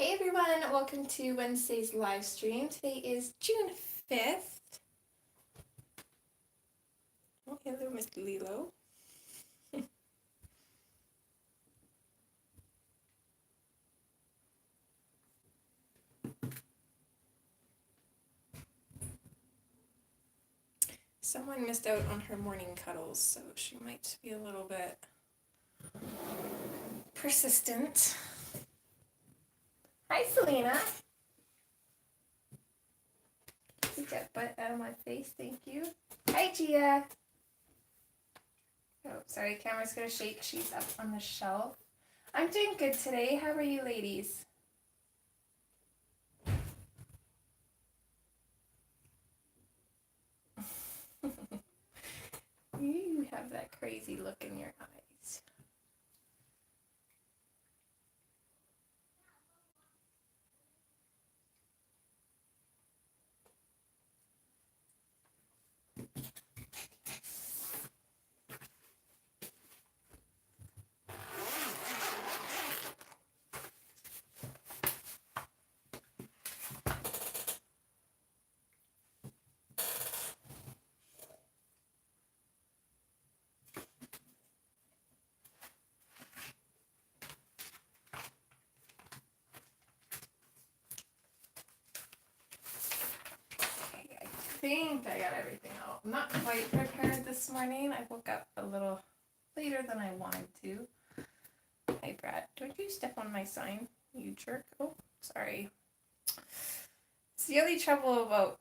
Hey everyone, welcome to Wednesday's live stream. Today is June 5th. Oh, hello, Mr. Lilo. Someone missed out on her morning cuddles, so she might be a little bit persistent. Hi, Selena. Get that butt out of my face, thank you. Hi, Gia. Oh, sorry, camera's gonna shake. She's up on the shelf. I'm doing good today. How are you ladies? You have that crazy look in your eyes. I think I got everything out. I'm not quite prepared this morning. I woke up a little later than I wanted to. Hey Brad, don't you step on my sign, you jerk. Oh, sorry. It's the only trouble about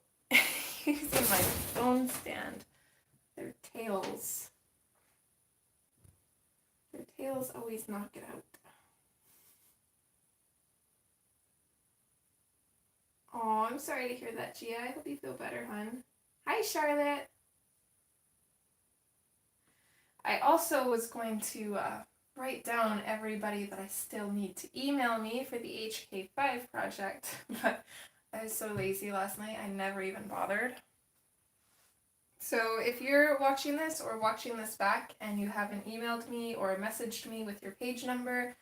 using my phone stand. Their tails always knock it out. Oh, I'm sorry to hear that, Gia. I hope you feel better, hun. Hi, Charlotte. I also was going to write down everybody that I still need to email me for the HK5 project, but I was so lazy last night, I never even bothered. So if you're watching this or watching this back and you haven't emailed me or messaged me with your page number,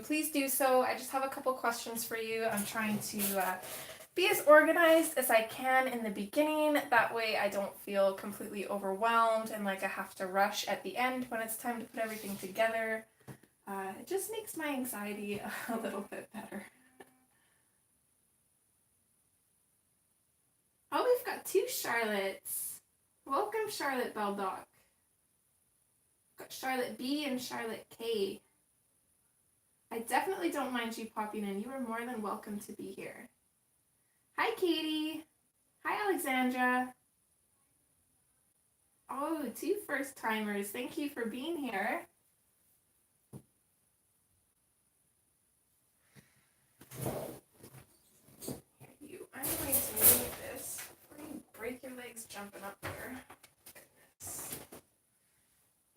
please do so. I just have a couple questions for you. I'm trying to be as organized as I can in the beginning. That way I don't feel completely overwhelmed and like I have to rush at the end when it's time to put everything together. It just makes my anxiety a little bit better. Oh, we've got two Charlottes. Welcome, Charlotte Beldock. We've got Charlotte B and Charlotte K. I definitely don't mind you popping in. You are more than welcome to be here. Hi, Katie. Hi, Alexandra. Oh, two first timers. Thank you for being here. I'm going to move this before you break your legs jumping up there. Goodness.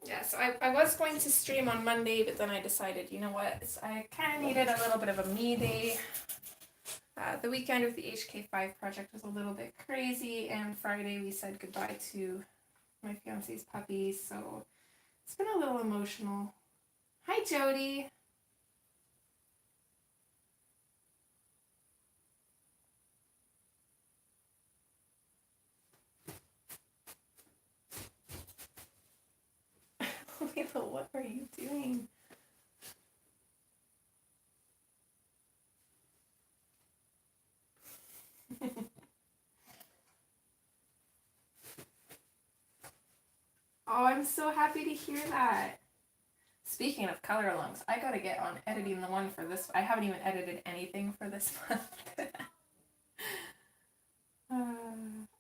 Yeah, so I was going to stream on Monday, but then I decided, you know what, I kind of needed a little bit of a me day. The weekend of the HK5 project was a little bit crazy, and Friday we said goodbye to my fiance's puppy, so it's been a little emotional. Hi, Jody. Lila, what are you doing? Oh, I'm so happy to hear that. Speaking of color alongs, I gotta get on editing the one for this. I haven't even edited anything for this month.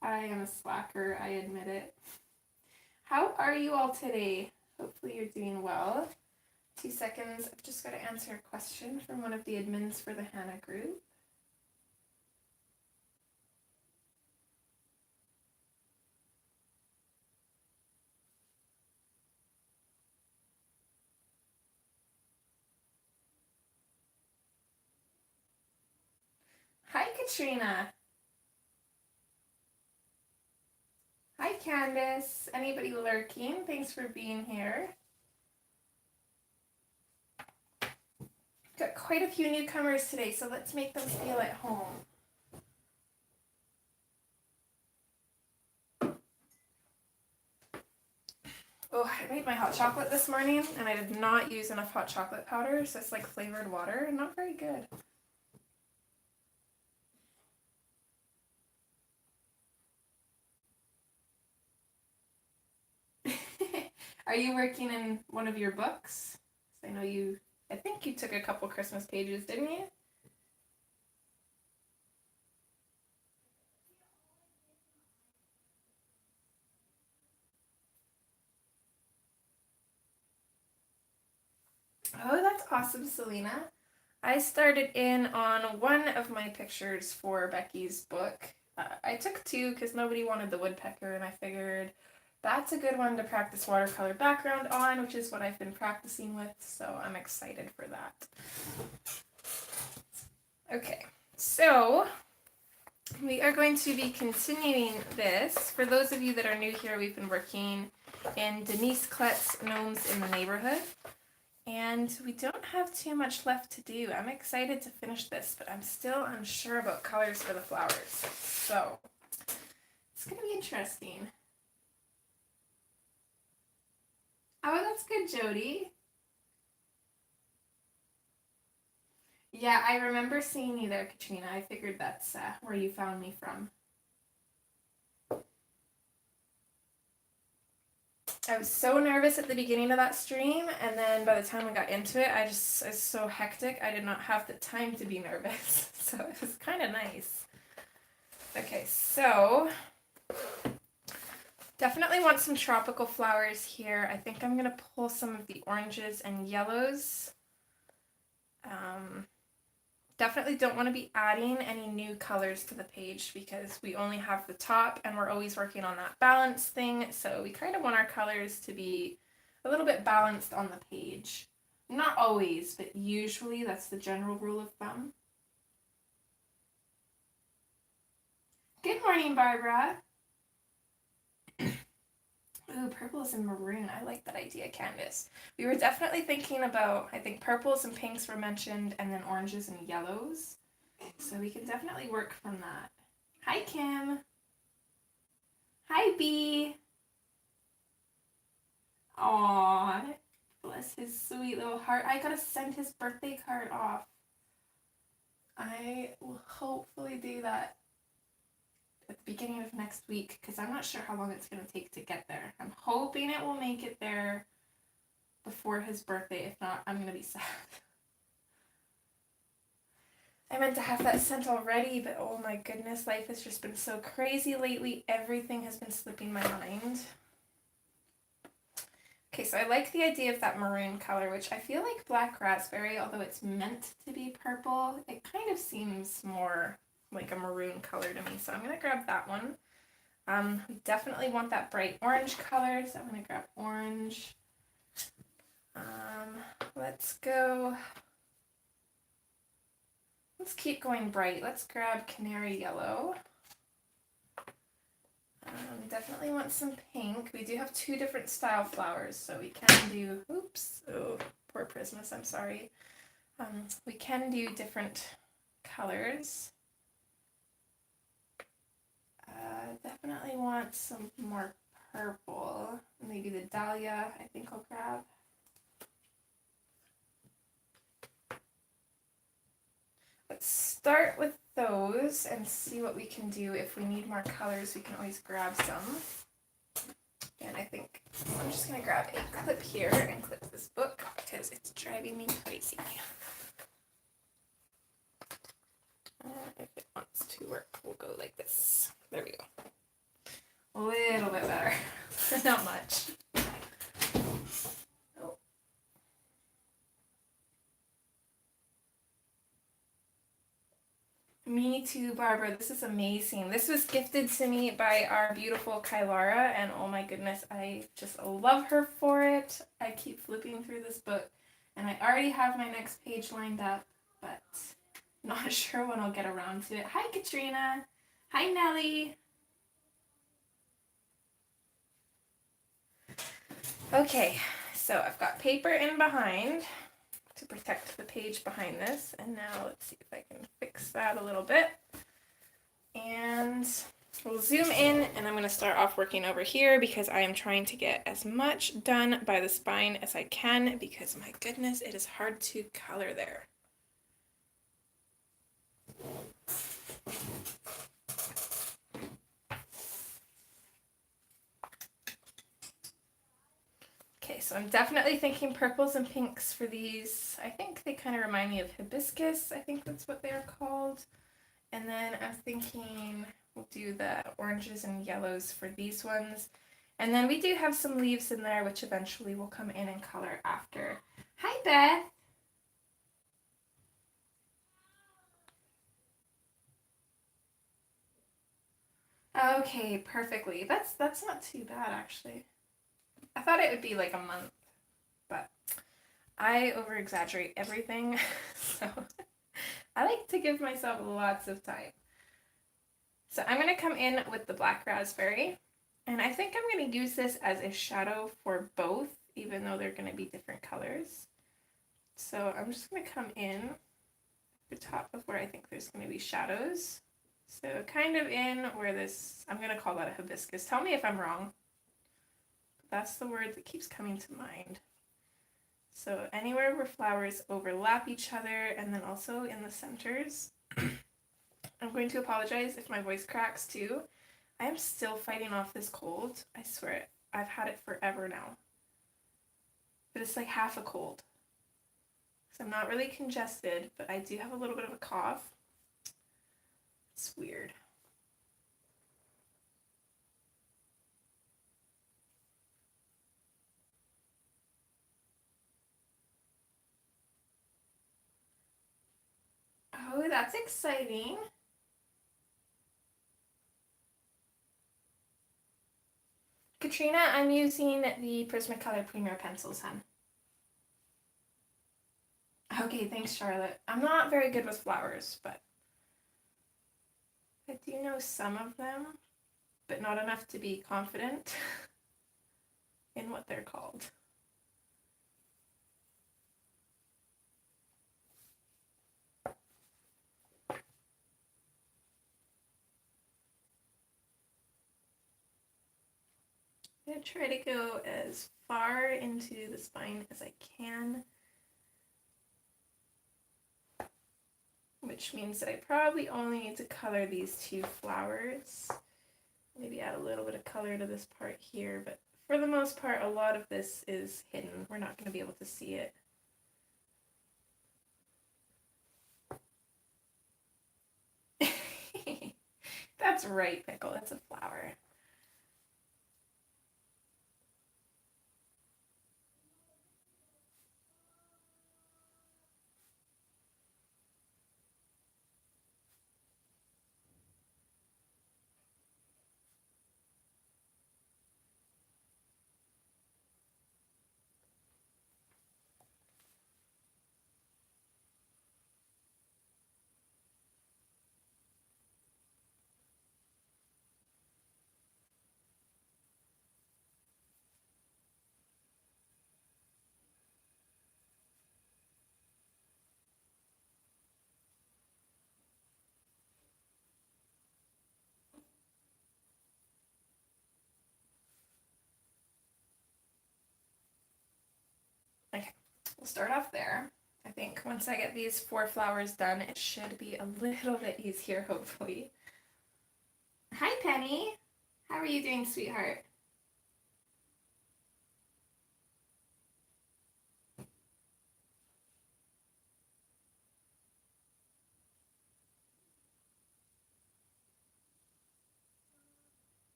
I am a slacker, I admit it. How are you all today? Hopefully you're doing well. 2 seconds, I've just got to answer a question from one of the admins for the Hannah group. Hi, Katrina. Hi, Candace. Anybody lurking? Thanks for being here. Got quite a few newcomers today, so let's make them feel at home. Oh, I made my hot chocolate this morning, and I did not use enough hot chocolate powder, so it's like flavored water. Not very good. Are you working in one of your books? I know I think you took a couple Christmas pages, didn't you? Oh, that's awesome, Selena. I started in on one of my pictures for Becky's book. I took two because nobody wanted the woodpecker, and I figured that's a good one to practice watercolor background on, which is what I've been practicing with, so I'm excited for that. Okay, so we are going to be continuing this. For those of you that are new here, we've been working in Denyse Klette's Gnomes in the Neighborhood. And we don't have too much left to do. I'm excited to finish this, but I'm still unsure about colors for the flowers. So it's going to be interesting. Oh, that's good, Jody. Yeah, I remember seeing you there, Katrina. I figured that's where you found me from. I was so nervous at the beginning of that stream, and then by the time I got into it, I was so hectic, I did not have the time to be nervous. So it was kind of nice. Okay, so definitely want some tropical flowers here. I think I'm going to pull some of the oranges and yellows. Definitely don't want to be adding any new colors to the page because we only have the top and we're always working on that balance thing. So we kind of want our colors to be a little bit balanced on the page. Not always, but usually that's the general rule of thumb. Good morning, Barbara. Ooh, purples and maroon. I like that idea, Candace. We were definitely thinking about, I think purples and pinks were mentioned, and then oranges and yellows. So we can definitely work from that. Hi, Kim. Hi, B. Aw, bless his sweet little heart. I gotta send his birthday card off. I will hopefully do that at the beginning of next week because I'm not sure how long it's going to take to get there. I'm hoping it will make it there before his birthday. If not, I'm going to be sad. I meant to have that sent already, but oh my goodness, life has just been so crazy lately. Everything has been slipping my mind. Okay, so I like the idea of that maroon color, which I feel like black raspberry, although it's meant to be purple, it kind of seems more like a maroon color to me. So I'm going to grab that one. We definitely want that bright orange color, so I'm going to grab orange. Let's keep going bright. Let's grab canary yellow. Definitely want some pink. We do have two different style flowers, so we can do, oops, oh, poor Prismas, I'm sorry. We can do different colors. Definitely want some more purple. Maybe the dahlia, I think I'll grab. Let's start with those and see what we can do. If we need more colors, we can always grab some. And I think I'm just going to grab a clip here and clip this book because it's driving me crazy. If it wants to work, we'll go like this. There we go. A little bit better. Not much. Oh. Me too, Barbara. This is amazing. This was gifted to me by our beautiful Kylara, and oh my goodness, I just love her for it. I keep flipping through this book, and I already have my next page lined up, but not sure when I'll get around to it. Hi, Katrina. Hi, Nellie. Okay, so I've got paper in behind. to protect the page behind this. And now let's see if I can fix that a little bit. And we'll zoom in, and I'm going to start off working over here because I am trying to get as much done by the spine as I can, because my goodness, it is hard to color there. Okay, so I'm definitely thinking purples and pinks for these. I think they kind of remind me of hibiscus. I think that's what they're called. And then I'm thinking we'll do the oranges and yellows for these ones. And then we do have some leaves in there, which eventually will come in and color after. Hi, Beth. Okay, perfectly. That's not too bad, actually. I thought it would be like a month, but I over-exaggerate everything, so I like to give myself lots of time. So I'm going to come in with the black raspberry, and I think I'm going to use this as a shadow for both, even though they're going to be different colors. So I'm just going to come in the top of where I think there's going to be shadows. So kind of in where this, I'm going to call that a hibiscus. Tell me if I'm wrong. That's the word that keeps coming to mind. So anywhere where flowers overlap each other, and then also in the centers. I'm going to apologize if my voice cracks too. I am still fighting off this cold. I swear it. I've had it forever now. But it's like half a cold. So I'm not really congested, but I do have a little bit of a cough. It's weird. Oh, that's exciting. Katrina, I'm using the Prismacolor Premier pencils, hun. Okay, thanks, Charlotte. I'm not very good with flowers, but I do know some of them, but not enough to be confident in what they're called. I'm going to try to go as far into the spine as I can, which means that I probably only need to color these two flowers. Maybe add a little bit of color to this part here, but for the most part, a lot of this is hidden. We're not going to be able to see it. That's right, Pickle. It's a flower. Okay, we'll start off there. I think once I get these 4 flowers done, it should be a little bit easier, hopefully. Hi, Penny. How are you doing, sweetheart?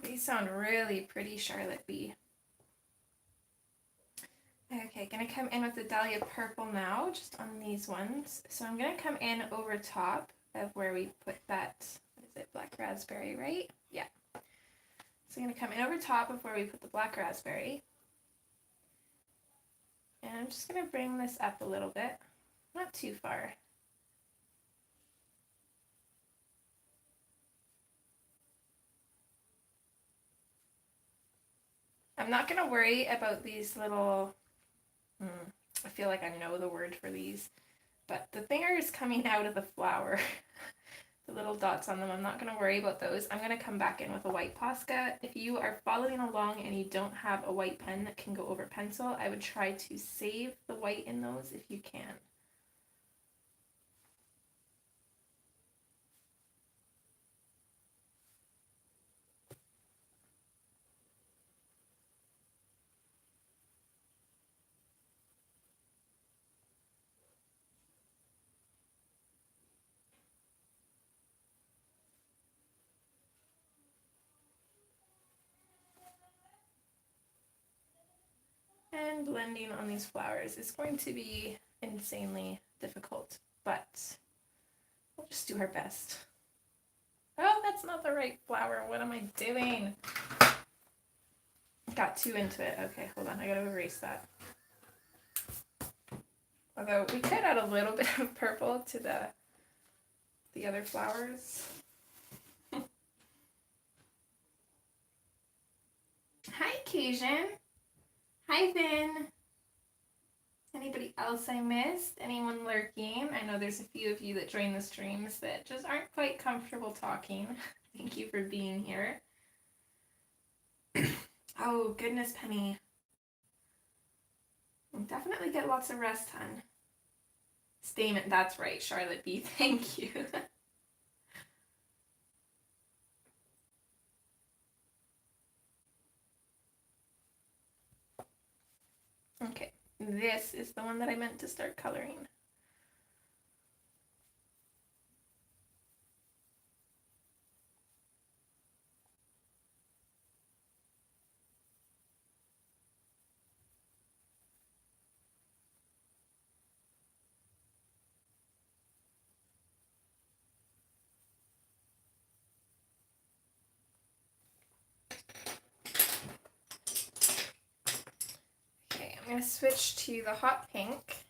These sound really pretty, Charlotte B. Okay, gonna come in with the Dahlia Purple now, just on these ones. So I'm gonna come in over top of where we put that, what is it, black raspberry, right? Yeah. So I'm gonna come in over top of where we put the black raspberry. And I'm just gonna bring this up a little bit, not too far. I'm not going to worry about these little, I feel like I know the word for these, but the fingers coming out of the flower, the little dots on them, I'm not going to worry about those. I'm going to come back in with a white Posca. If you are following along and you don't have a white pen that can go over pencil, I would try to save the white in those if you can. And blending on these flowers is going to be insanely difficult, but we'll just do our best. Oh, that's not the right flower. What am I doing? Got too into it. Okay, hold on. I gotta erase that. Although we could add a little bit of purple to the other flowers. Hi, Cajun. Hi, Vin. Anybody else I missed? Anyone lurking? I know there's a few of you that join the streams that just aren't quite comfortable talking. Thank you for being here. Oh, goodness, Penny. Definitely get lots of rest, hun. Stamen, that's right, Charlotte B. Thank you. Okay, this is the one that I meant to start coloring. Okay, I'm going to switch to the hot pink.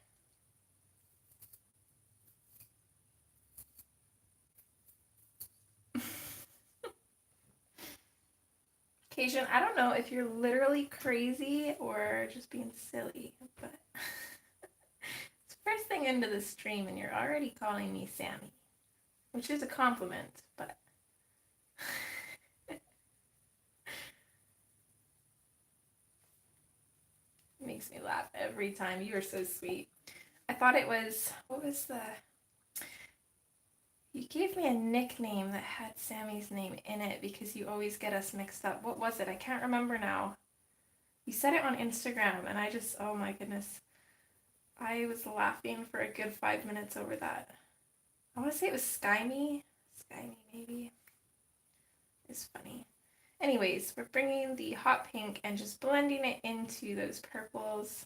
Cajun, I don't know if you're literally crazy or just being silly, but it's first thing into the stream and you're already calling me Sammy, which is a compliment, but it makes me laugh every time. You are so sweet. I thought it was, what was the... You gave me a nickname that had Sammy's name in it because you always get us mixed up. What was it? I can't remember now. You said it on Instagram and I just, oh my goodness. I was laughing for a good 5 minutes over that. I want to say it was Skyee. Skyee, maybe. It's funny. Anyways, we're bringing the hot pink and just blending it into those purples.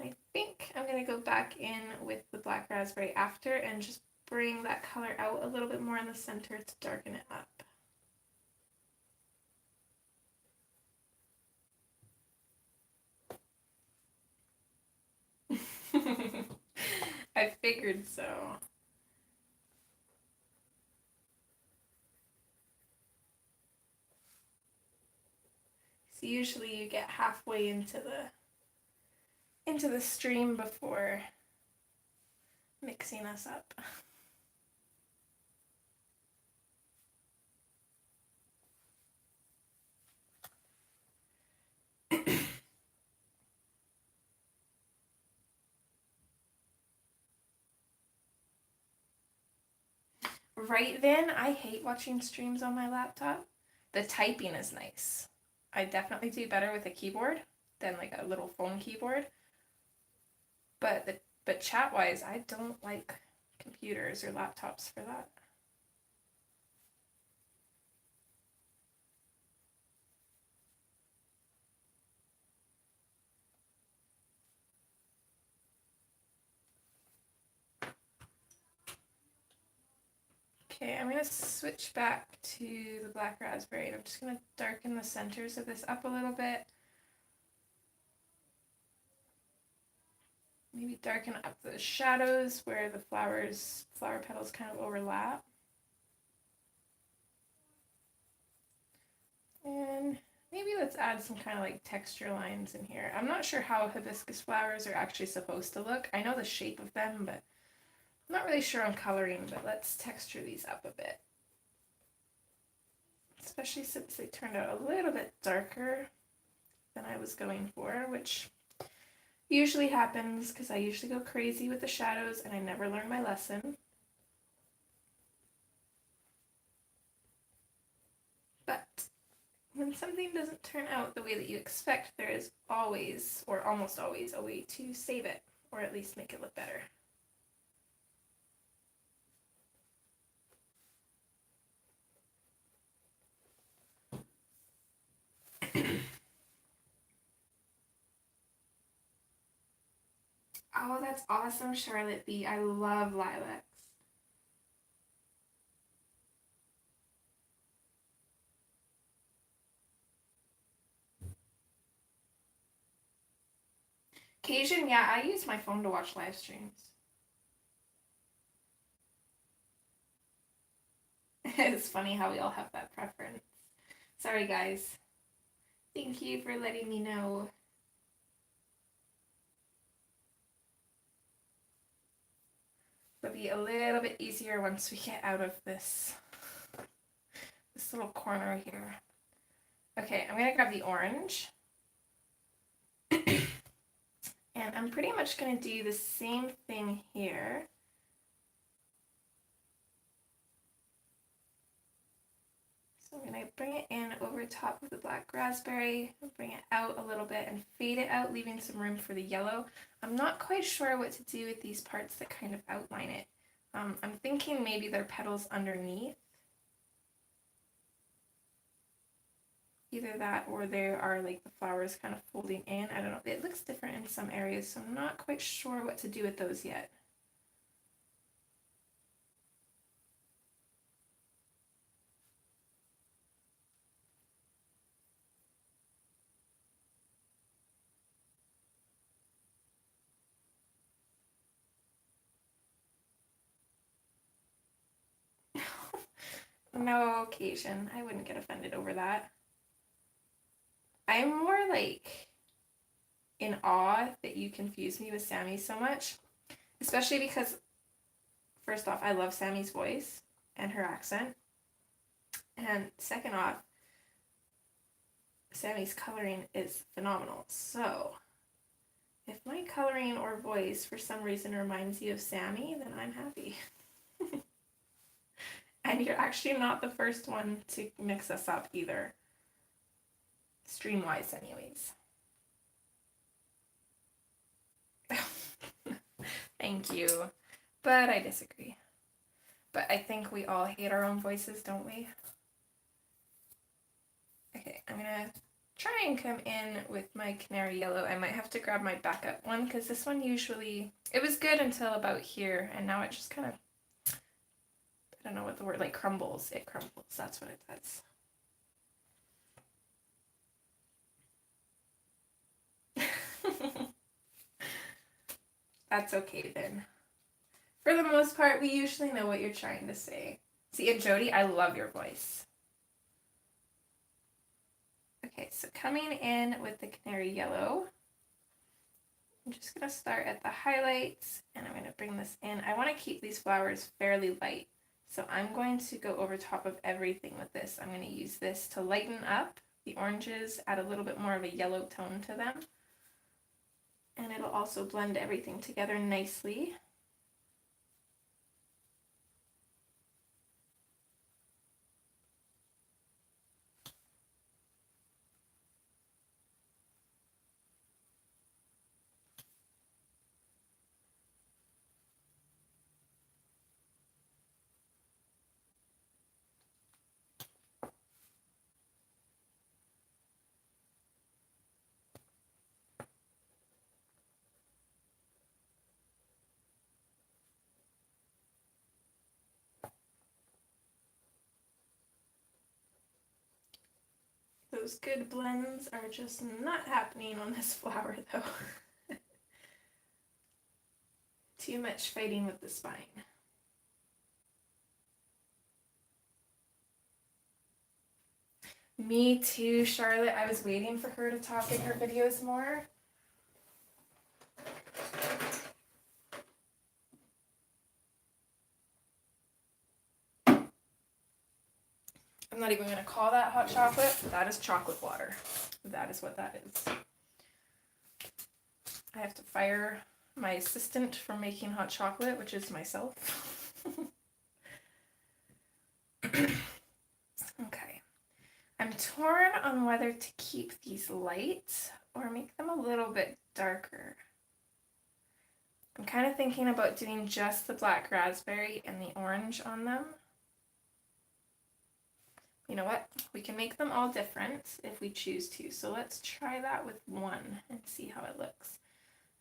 I think I'm going to go back in with the black raspberry after and just bring that color out a little bit more in the center to darken it up. I figured so. So usually you get halfway into the stream before mixing us up. Right then, I hate watching streams on my laptop. The typing is nice. I definitely do better with a keyboard than like a little phone keyboard. But chat-wise, I don't like computers or laptops for that. Okay, I'm going to switch back to the black raspberry. I'm just going to darken the centers of this up a little bit. Maybe darken up the shadows where the flower petals kind of overlap. And let's add some kind of like texture lines in here. I'm not sure how hibiscus flowers are actually supposed to look. I know the shape of them, but I'm not really sure on coloring, but let's texture these up a bit. Especially since they turned out a little bit darker than I was going for, which usually happens because I usually go crazy with the shadows and I never learn my lesson. But when something doesn't turn out the way that you expect, there is always, or almost always, a way to save it, or at least make it look better. Oh, that's awesome, Charlotte B. I love lilacs. Cajun, yeah, I use my phone to watch live streams. It's funny how we all have that preference. Sorry, guys. Thank you for letting me know. It'll be a little bit easier once we get out of this little corner here. Okay, I'm gonna grab the orange. And I'm pretty much gonna do the same thing here. So I'm gonna bring it in over top of the black raspberry, bring it out a little bit and fade it out, leaving some room for the yellow. I'm not quite sure what to do with these parts that kind of outline it. I'm thinking maybe they're petals underneath. Either that or they are like the flowers kind of folding in. I don't know. It looks different in some areas, so I'm not quite sure what to do with those yet. No occasion. I wouldn't get offended over that. I'm more like in awe that you confuse me with Sammy so much, especially because first off, I love Sammy's voice and her accent, and second off, Sammy's coloring is phenomenal. So if my coloring or voice for some reason reminds you of Sammy, then I'm happy. And you're actually not the first one to mix us up either. Stream-wise, anyways. Thank you. But I disagree. But I think we all hate our own voices, don't we? Okay, I'm gonna try and come in with my canary yellow. I might have to grab my backup one because this one usually, it was good until about here, and now it just kind of, I don't know what the word, like crumbles. It crumbles, that's what it does. That's okay then. For the most part, we usually know what you're trying to say. See, and Jody, I love your voice. Okay, so coming in with the canary yellow, I'm just going to start at the highlights, and I'm going to bring this in. I want to keep these flowers fairly light, so I'm going to go over top of everything with this. I'm going to use this to lighten up the oranges, add a little bit more of a yellow tone to them, and it'll also blend everything together nicely. Those good blends are just not happening on this flower though. Too much fighting with the spine. Me too, Charlotte. I was waiting for her to talk in her videos more. I'm not even going to call that hot chocolate. That is chocolate water. That is what that is. I have to fire my assistant from making hot chocolate, which is myself. Okay. I'm torn on whether to keep these light or make them a little bit darker. I'm kind of thinking about doing just the black raspberry and the orange on them. You know what? We can make them all different if we choose to. So let's try that with one and see how it looks.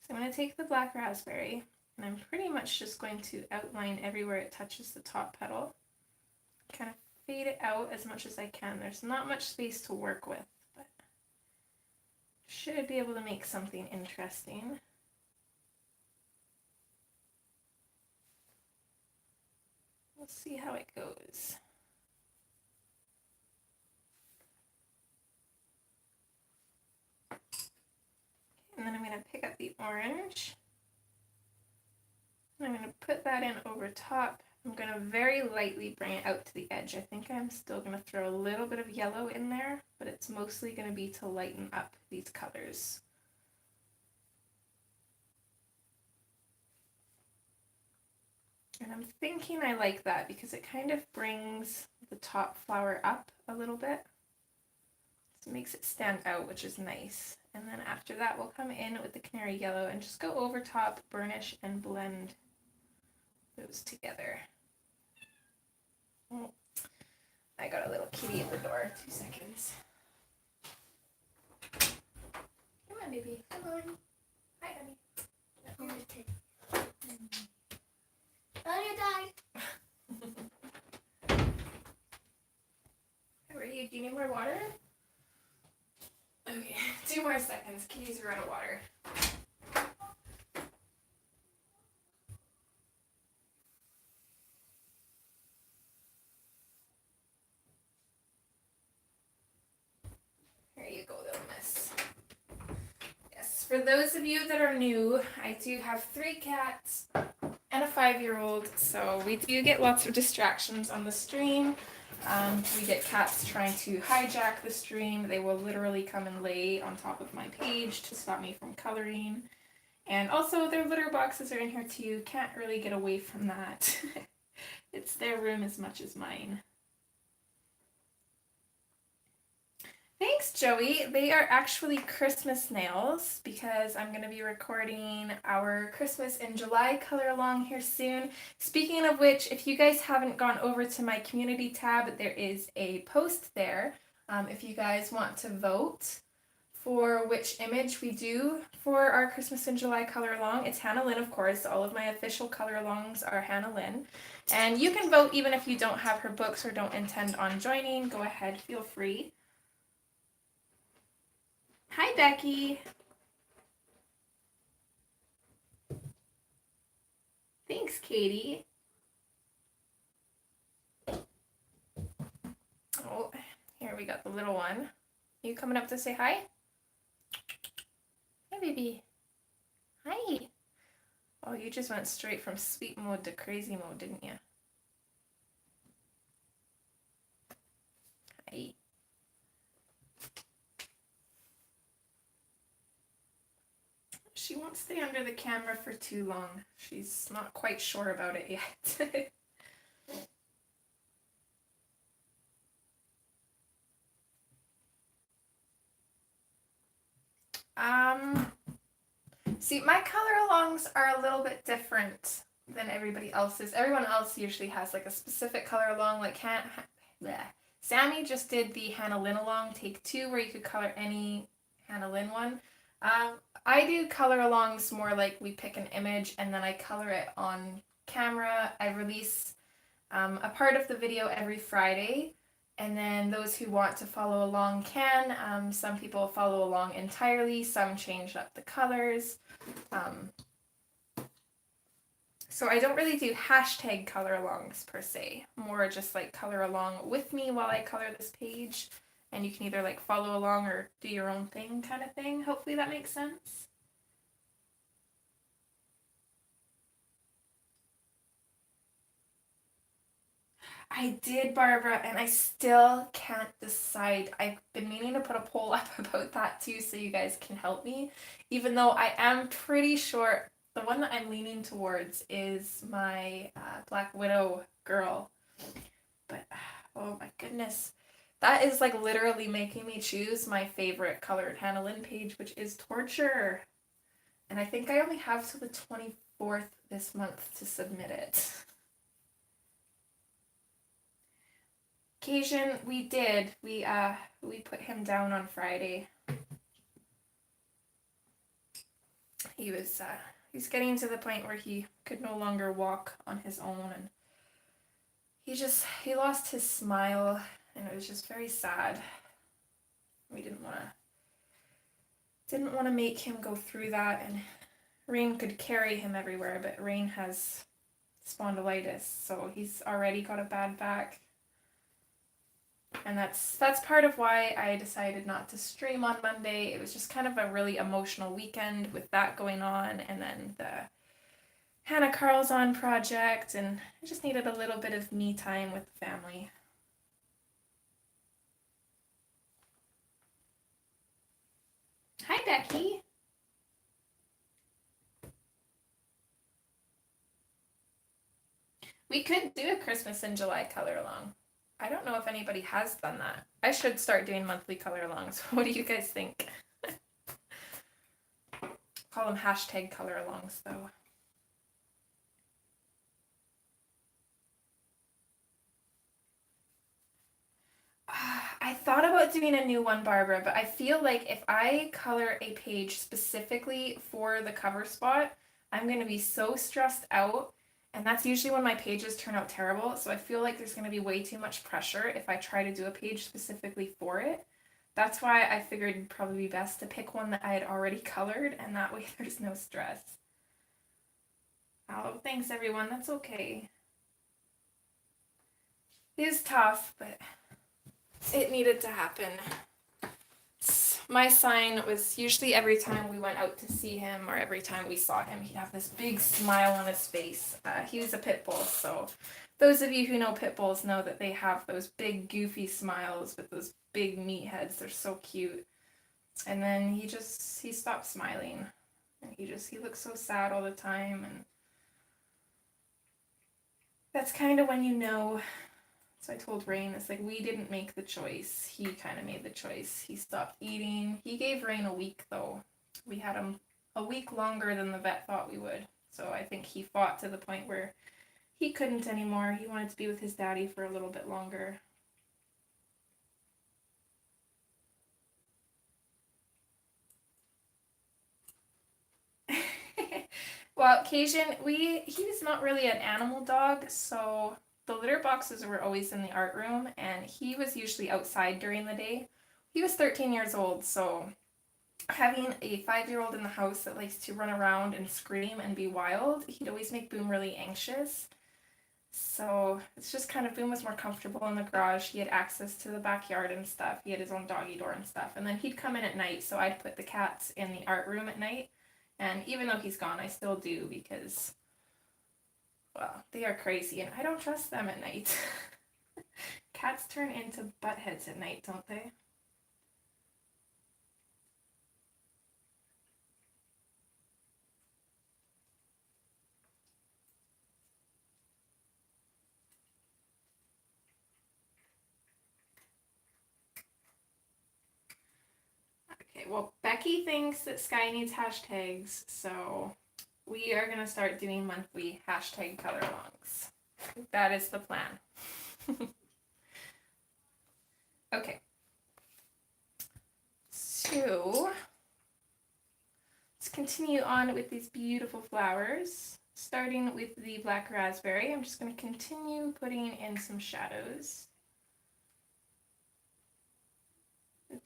So I'm going to take the black raspberry and I'm pretty much just going to outline everywhere it touches the top petal. Kind of fade it out as much as I can. There's not much space to work with, but should be able to make something interesting. We'll see how it goes. And then I'm going to pick up the orange. And I'm going to put that in over top. I'm going to very lightly bring it out to the edge. I think I'm still going to throw a little bit of yellow in there, but it's mostly going to be to lighten up these colors. And I'm thinking I like that because it kind of brings the top flower up a little bit. So it makes it stand out, which is nice. And then after that, we'll come in with the canary yellow and just go over top, burnish, and blend those together. Oh, I got a little kitty at the door. 2 seconds. Come on, baby. Come on. Hi, honey. Oh, you died. How are you? Do you need more water? Okay, 2 more seconds. Kitties are out of water. Here you go, little miss. Yes, for those of you that are new, I do have 3 cats and a 5-year-old, so we do get lots of distractions on the stream. We get cats trying to hijack the stream. They will literally come and lay on top of my page to stop me from coloring. And also their litter boxes are in here too. Can't really get away from that. It's their room as much as mine. Thanks, Joey. They are actually Christmas snails because I'm going to be recording our Christmas in July color along here soon. Speaking of which, if you guys haven't gone over to my community tab, there is a post there. If you guys want to vote for which image we do for our Christmas in July color along, it's Hannah Lynn, of course. All of my official color alongs are Hannah Lynn. And you can vote even if you don't have her books or don't intend on joining. Go ahead, feel free. Hi, Becky. Thanks, Katie. Oh, here we got the little one. You coming up to say hi? Hi, baby. Hi. Oh, you just went straight from sweet mode to crazy mode, didn't you? Hi. She won't stay under the camera for too long. She's not quite sure about it yet. See, my color alongs are a little bit different than everybody else's. Everyone else usually has like a specific color along, like Sammy just did the Hannah Lynn along, take 2, where you could color any Hannah Lynn one. I do color alongs more like we pick an image and then I color it on camera. I release a part of the video every Friday, and then those who want to follow along can. Some people follow along entirely, some change up the colors. So I don't really do hashtag color alongs per se, more just like color along with me while I color this page. and you can either like follow along or do your own thing kind of thing. Hopefully that makes sense. I did, Barbara, and I still can't decide. I've been meaning to put a poll up about that too, so you guys can help me. Even though I am pretty sure the one that I'm leaning towards is my Black Widow girl. But, oh my goodness. That is like literally making me choose my favorite colored Hannah Lynn page, which is Torture. And I think I only have till the 24th this month to submit it. Occasion, we did. We put him down on Friday. He's getting to the point where he could no longer walk on his own, and he lost his smile, and it was just very sad. We didn't want to make him go through that, and Rain could carry him everywhere, but Rain has spondylitis, so he's already got a bad back. And that's part of why I decided not to stream on Monday. It was just kind of a really emotional weekend with that going on, and then the Hannah Carlson project, and I just needed a little bit of me time with the family. Hi, Becky. We could do a Christmas in July color along. I don't know if anybody has done that. I should start doing monthly color alongs. What do you guys think? Call them hashtag color alongs though. I thought about doing a new one, Barbara, but I feel like if I color a page specifically for the cover spot, I'm going to be so stressed out. And that's usually when my pages turn out terrible. So I feel like there's going to be way too much pressure if I try to do a page specifically for it. That's why I figured it'd probably be best to pick one that I had already colored, and that way there's no stress. Oh, thanks everyone. That's okay. It is tough, but it needed to happen. My sign was usually every time we went out to see him or every time we saw him, he'd have this big smile on his face. He was a pit bull, so those of you who know pit bulls know that they have those big goofy smiles with those big meat heads. They're so cute. And then he stopped smiling. And he looks so sad all the time. And that's kind of when you know. So I told Rain, it's like, we didn't make the choice. He kind of made the choice. He stopped eating. He gave Rain a week, though. We had him a week longer than the vet thought we would. So I think he fought to the point where he couldn't anymore. He wanted to be with his daddy for a little bit longer. Well, Cajun, he was not really an animal dog, so the litter boxes were always in the art room, and he was usually outside during the day. He was 13 years old, so having a 5-year-old in the house that likes to run around and scream and be wild, he'd always make Boom really anxious. So it's just kind of, Boom was more comfortable in the garage. He had access to the backyard and stuff. He had his own doggy door and stuff. And then he'd come in at night, so I'd put the cats in the art room at night. And even though he's gone, I still do because, well, they are crazy and I don't trust them at night. Cats turn into buttheads at night, don't they? Okay, well, Becky thinks that Skyee needs hashtags, so we are going to start doing monthly hashtag color alongs. That is the plan. Okay. So, let's continue on with these beautiful flowers. Starting with the black raspberry, I'm just going to continue putting in some shadows.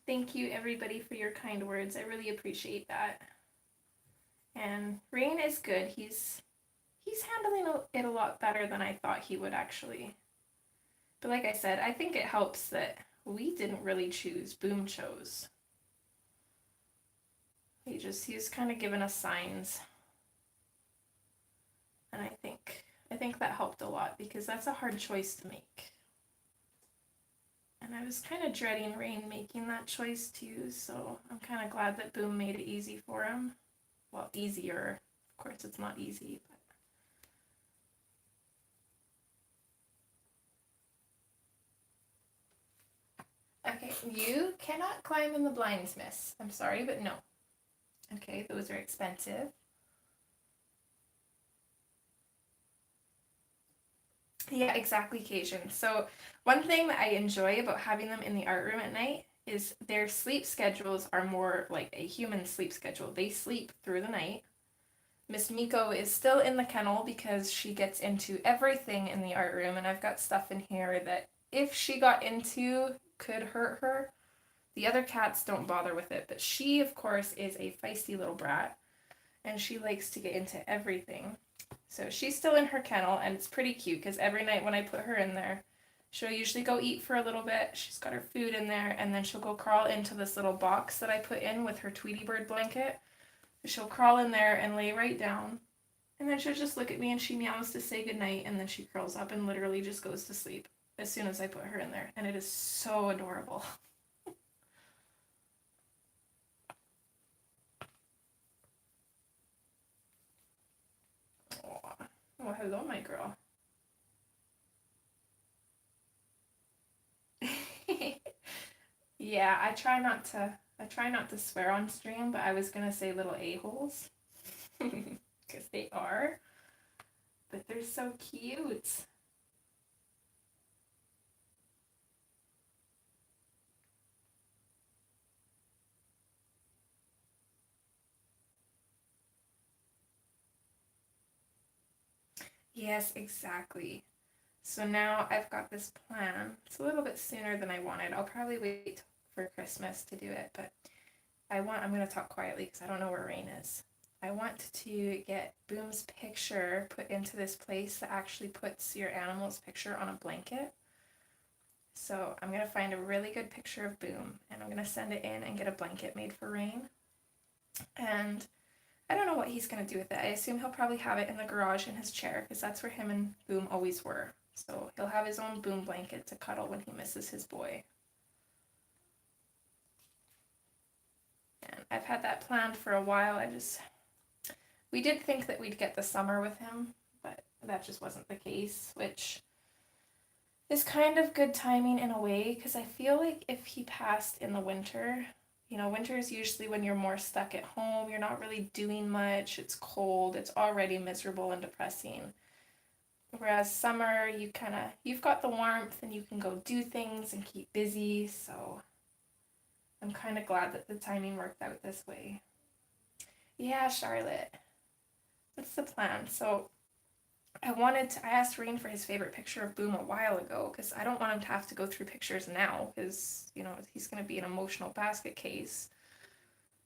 Thank you everybody for your kind words. I really appreciate that. And Rain is good. He's handling it a lot better than I thought he would actually. But like I said, I think it helps that we didn't really choose. Boom chose. He was kind of giving us signs. And I think that helped a lot because that's a hard choice to make. And I was kind of dreading Rain making that choice too, so I'm kind of glad that Boom made it easy for him. Well, easier. Of course, it's not easy, but... Okay, you cannot climb in the blinds, miss. I'm sorry, but no. Okay, those are expensive. Yeah, exactly, Cajun. So one thing that I enjoy about having them in the art room at night is their sleep schedules are more like a human sleep schedule. They sleep through the night. Miss Miko is still in the kennel because she gets into everything in the art room, and I've got stuff in here that if she got into could hurt her. The other cats don't bother with it, but she, of course, is a feisty little brat, and she likes to get into everything. So she's still in her kennel, and it's pretty cute because every night when I put her in there, she'll usually go eat for a little bit. She's got her food in there, and then she'll go crawl into this little box that I put in with her Tweety Bird blanket. She'll crawl in there and lay right down, and then she'll just look at me and she meows to say goodnight, and then she curls up and literally just goes to sleep as soon as I put her in there, and it is so adorable. Oh, hello, my girl. Yeah, I try not to swear on stream, but I was gonna say little a-holes. Because they are. But they're so cute. Yes, exactly. So now I've got this plan. It's a little bit sooner than I wanted. I'll probably wait for Christmas to do it, but I'm going to talk quietly because I don't know where Rain is. I want to get Boom's picture put into this place that actually puts your animal's picture on a blanket. So I'm going to find a really good picture of Boom, and I'm going to send it in and get a blanket made for Rain. And I don't know what he's going to do with it. I assume he'll probably have it in the garage in his chair because that's where him and Boom always were. So he'll have his own Boom blanket to cuddle when he misses his boy. And I've had that planned for a while. We did think that we'd get the summer with him, but that just wasn't the case, which is kind of good timing in a way because I feel like if he passed in the winter, winter is usually when you're more stuck at home, you're not really doing much, it's cold, it's already miserable and depressing. Whereas summer, you've got the warmth and you can go do things and keep busy, so I'm kind of glad that the timing worked out this way. Yeah, Charlotte. That's the plan. So I asked Rain for his favorite picture of Boom a while ago because I don't want him to have to go through pictures now because, he's going to be an emotional basket case.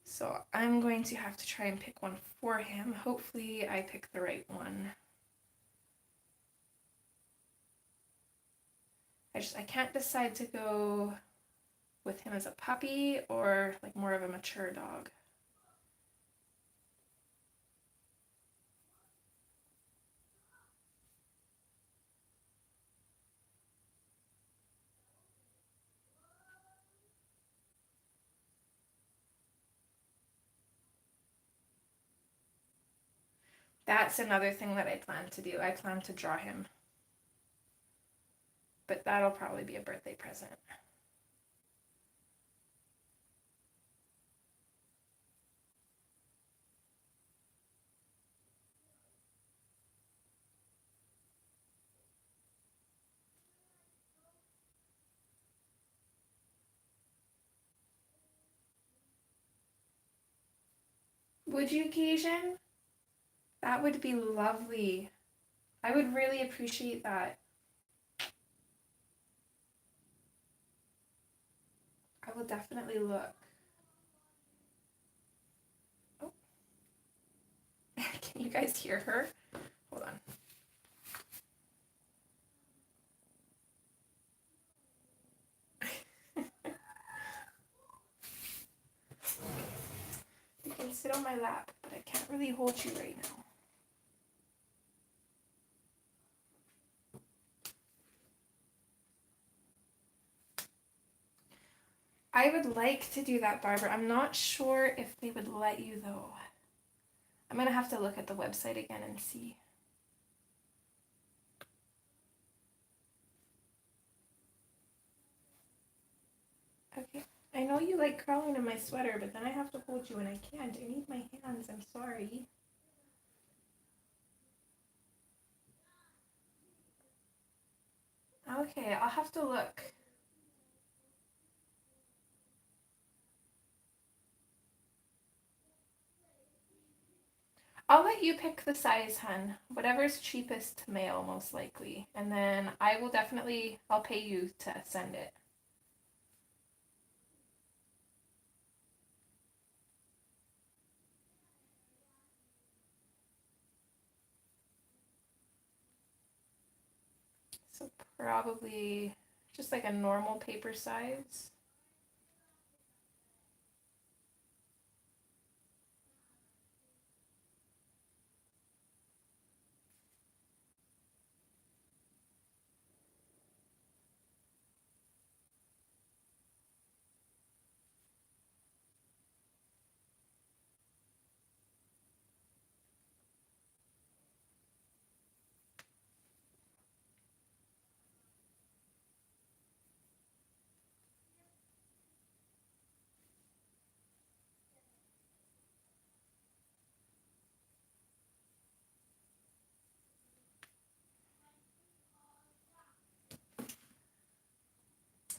So I'm going to have to try and pick one for him. Hopefully I pick the right one. I can't decide to go with him as a puppy or like more of a mature dog. That's another thing that I plan to do. I plan to draw him. But that'll probably be a birthday present. Would you, Cajun? That would be lovely. I would really appreciate that. I will definitely look. Oh. Can you guys hear her? Hold on. sit on my lap, but I can't really hold you right now. I would like to do that, Barbara. I'm not sure if they would let you, though. I'm going to have to look at the website again and see. Okay. I know you like crawling in my sweater, but then I have to hold you and I can't. I need my hands. I'm sorry. Okay, I'll have to look. I'll let you pick the size, hun. Whatever's cheapest to mail, most likely. And then I will definitely, I'll pay you to send it. So probably just like a normal paper size.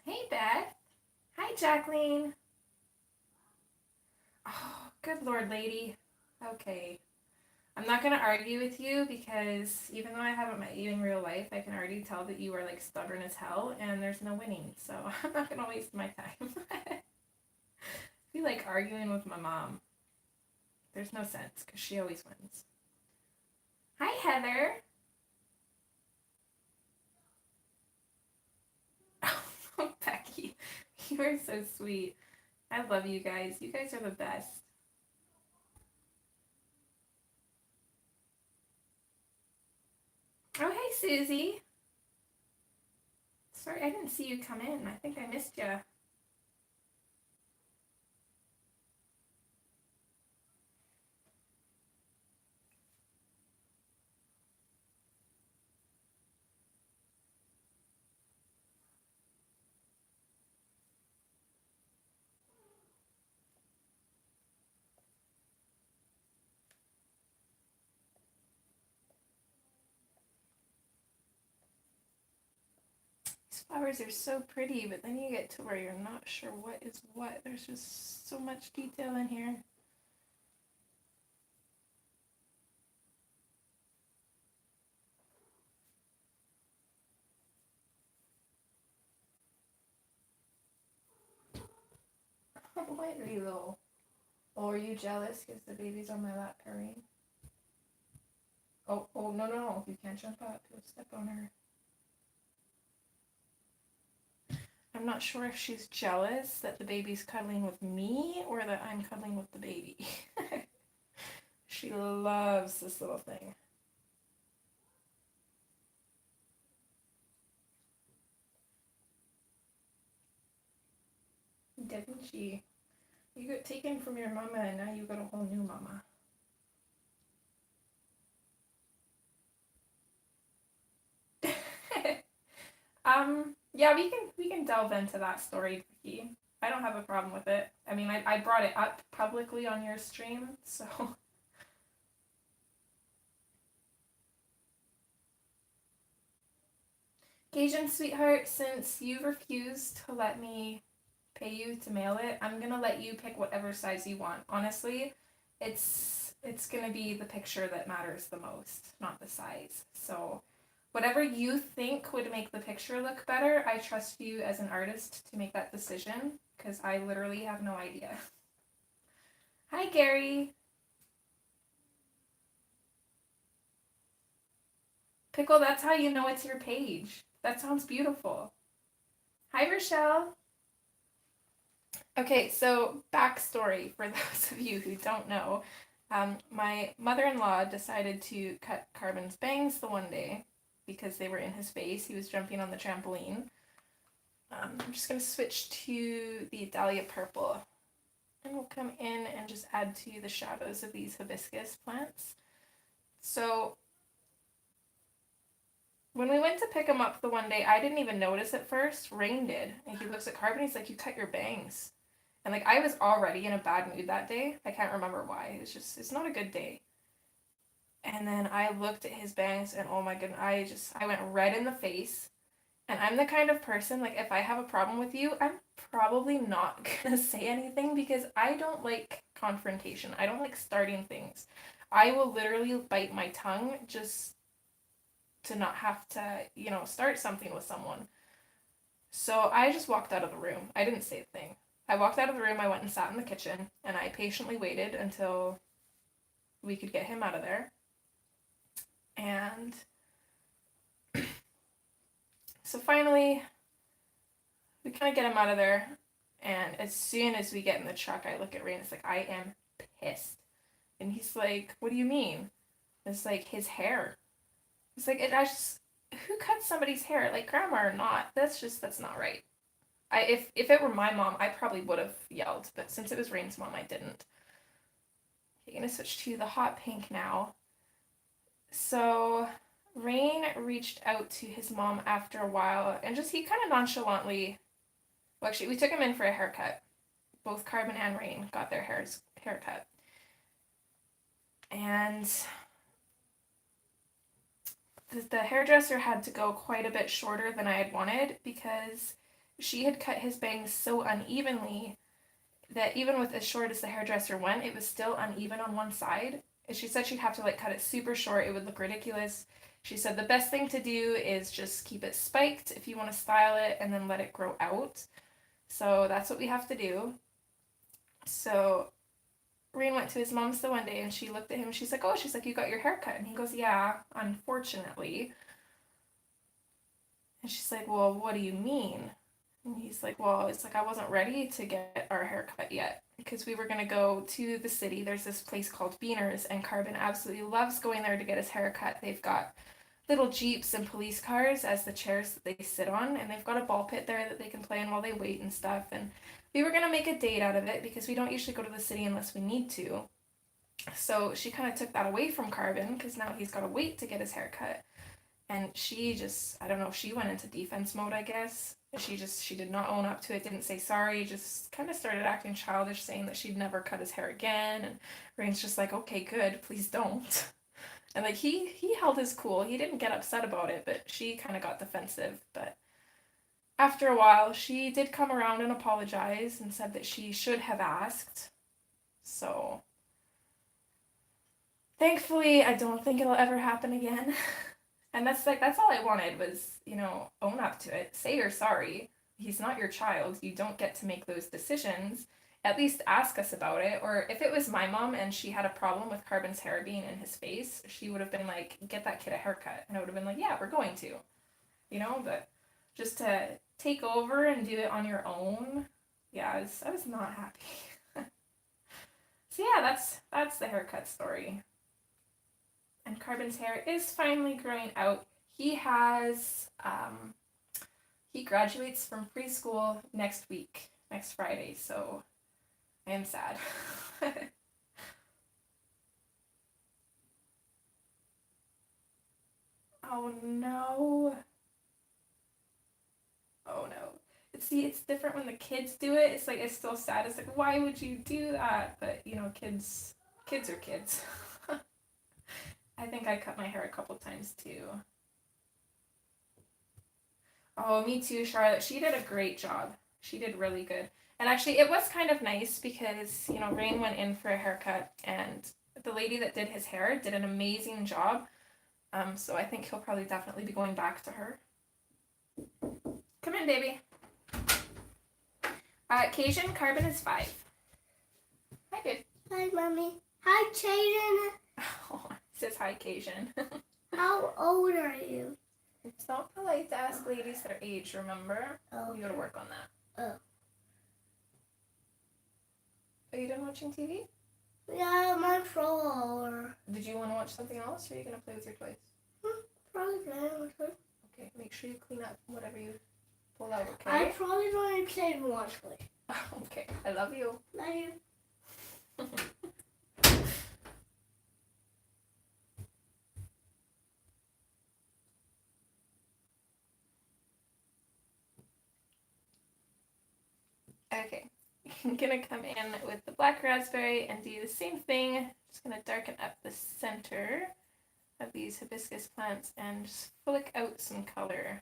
Hey, Beth. Hi, Jacqueline. Oh, good Lord, lady. Okay. I'm not going to argue with you because even though I haven't met you in real life, I can already tell that you are like stubborn as hell and there's no winning. So I'm not going to waste my time. I feel like arguing with my mom. There's no sense because she always wins. Hi, Heather. Oh, Becky. You are so sweet. I love you guys. You guys are the best. Oh, hey, Susie. Sorry, I didn't see you come in. I think I missed you. These flowers are so pretty, but then you get to where you're not sure what is what. There's just so much detail in here. Why are you low? Oh, are you jealous because the baby's on my lap purring? Oh, no. You can't jump up. You'll step on her. I'm not sure if she's jealous that the baby's cuddling with me or that I'm cuddling with the baby. She loves this little thing. Didn't she? You got taken from your mama and now you got a whole new mama. Yeah, we can delve into that story, Vicky. I don't have a problem with it. I mean, I brought it up publicly on your stream, so. Cajun sweetheart, since you refused to let me pay you to mail it, I'm gonna let you pick whatever size you want. Honestly, it's gonna be the picture that matters the most, not the size. So whatever you think would make the picture look better, I trust you as an artist to make that decision because I literally have no idea. Hi, Gary. Pickle, that's how you know it's your page. That sounds beautiful. Hi, Rochelle. Okay, so backstory for those of you who don't know. My mother-in-law decided to cut Carbon's bangs the one day because they were in his face. He was jumping on the trampoline. I'm just going to switch to the Dahlia Purple. And we'll come in and just add to the shadows of these hibiscus plants. So when we went to pick him up the one day, I didn't even notice at first. Rain did. And he looks at Carbon, he's like, you cut your bangs. And like, I was already in a bad mood that day. I can't remember why. It's not a good day. And then I looked at his bangs and oh my goodness, I went red in the face. And I'm the kind of person, like, if I have a problem with you, I'm probably not gonna say anything because I don't like confrontation. I don't like starting things. I will literally bite my tongue just to not have to, start something with someone. So I just walked out of the room. I didn't say a thing. I walked out of the room, I went and sat in the kitchen, and I patiently waited until we could get him out of there. And so finally, we kind of get him out of there, and as soon as we get in the truck, I look at Rain, it's like, I am pissed. And he's like, what do you mean? It's like, his hair. It's like, who cuts somebody's hair? Like, grandma or not, that's not right. If it were my mom, I probably would have yelled, but since it was Rain's mom, I didn't. Okay, gonna switch to the hot pink now. So Rain reached out to his mom after a while, and he kind of nonchalantly, well, actually, we took him in for a haircut. Both Carbon and Rain got their haircut. And the hairdresser had to go quite a bit shorter than I had wanted because she had cut his bangs so unevenly that even with as short as the hairdresser went, it was still uneven on one side. And she said she'd have to like cut it super short. It would look ridiculous. She said the best thing to do is just keep it spiked if you want to style it and then let it grow out. So that's what we have to do. So Rain went to his mom's the one day and she looked at him. She's like, you got your hair cut. And he goes, yeah, unfortunately. And she's like, well, what do you mean? And he's like, well, it's like I wasn't ready to get our hair cut yet because we were going to go to the city. There's this place called Beaner's and Carbon absolutely loves going there to get his hair cut. They've got little jeeps and police cars as the chairs that they sit on, and they've got a ball pit there that they can play in while they wait and stuff. And we were going to make a date out of it because we don't usually go to the city unless we need to. So she kind of took that away from Carbon because now he's got to wait to get his hair cut. And she just, I don't know, she went into defense mode, I guess. She did not own up to it, didn't say sorry, just kind of started acting childish, saying that she'd never cut his hair again. And Rain's just like, okay, good, please don't. And like he held his cool. He didn't get upset about it, but she kind of got defensive. But after a while, she did come around and apologize and said that she should have asked. So thankfully, I don't think it'll ever happen again. And that's all I wanted was, own up to it. Say you're sorry. He's not your child. You don't get to make those decisions. At least ask us about it. Or if it was my mom and she had a problem with Carbon's hair being in his face, she would have been like, get that kid a haircut. And I would have been like, yeah, we're going to. But just to take over and do it on your own, yeah, I was not happy. So yeah, that's the haircut story. And Carbon's hair is finally growing out. He has, he graduates from preschool next Friday, so I am sad. Oh no. Oh no. It's different when the kids do it. It's like, it's still sad. It's like, why would you do that? But, kids are kids. I think I cut my hair a couple times too. Oh, me too, Charlotte. She did a great job. She did really good. And actually, it was kind of nice because, Rain went in for a haircut and the lady that did his hair did an amazing job. So I think he'll probably definitely be going back to her. Come in, baby. Cajun, Carbon is 5. Hi, good. Hi, Mommy. Hi, Jaden. Oh, it says hi, Cajun. How old are you? It's not polite to ask ladies their age, remember? Oh. We gotta work on that. Oh. Are you done watching TV? Yeah, my floor. Did you want to watch something else, or are you gonna play with your toys? Probably playing with her. Okay, make sure you clean up whatever you pull out, okay? I probably don't even play with one toy. Okay, I love you. Love you. Okay, I'm gonna come in with the black raspberry and do the same thing. Just gonna darken up the center of these hibiscus plants and just flick out some color.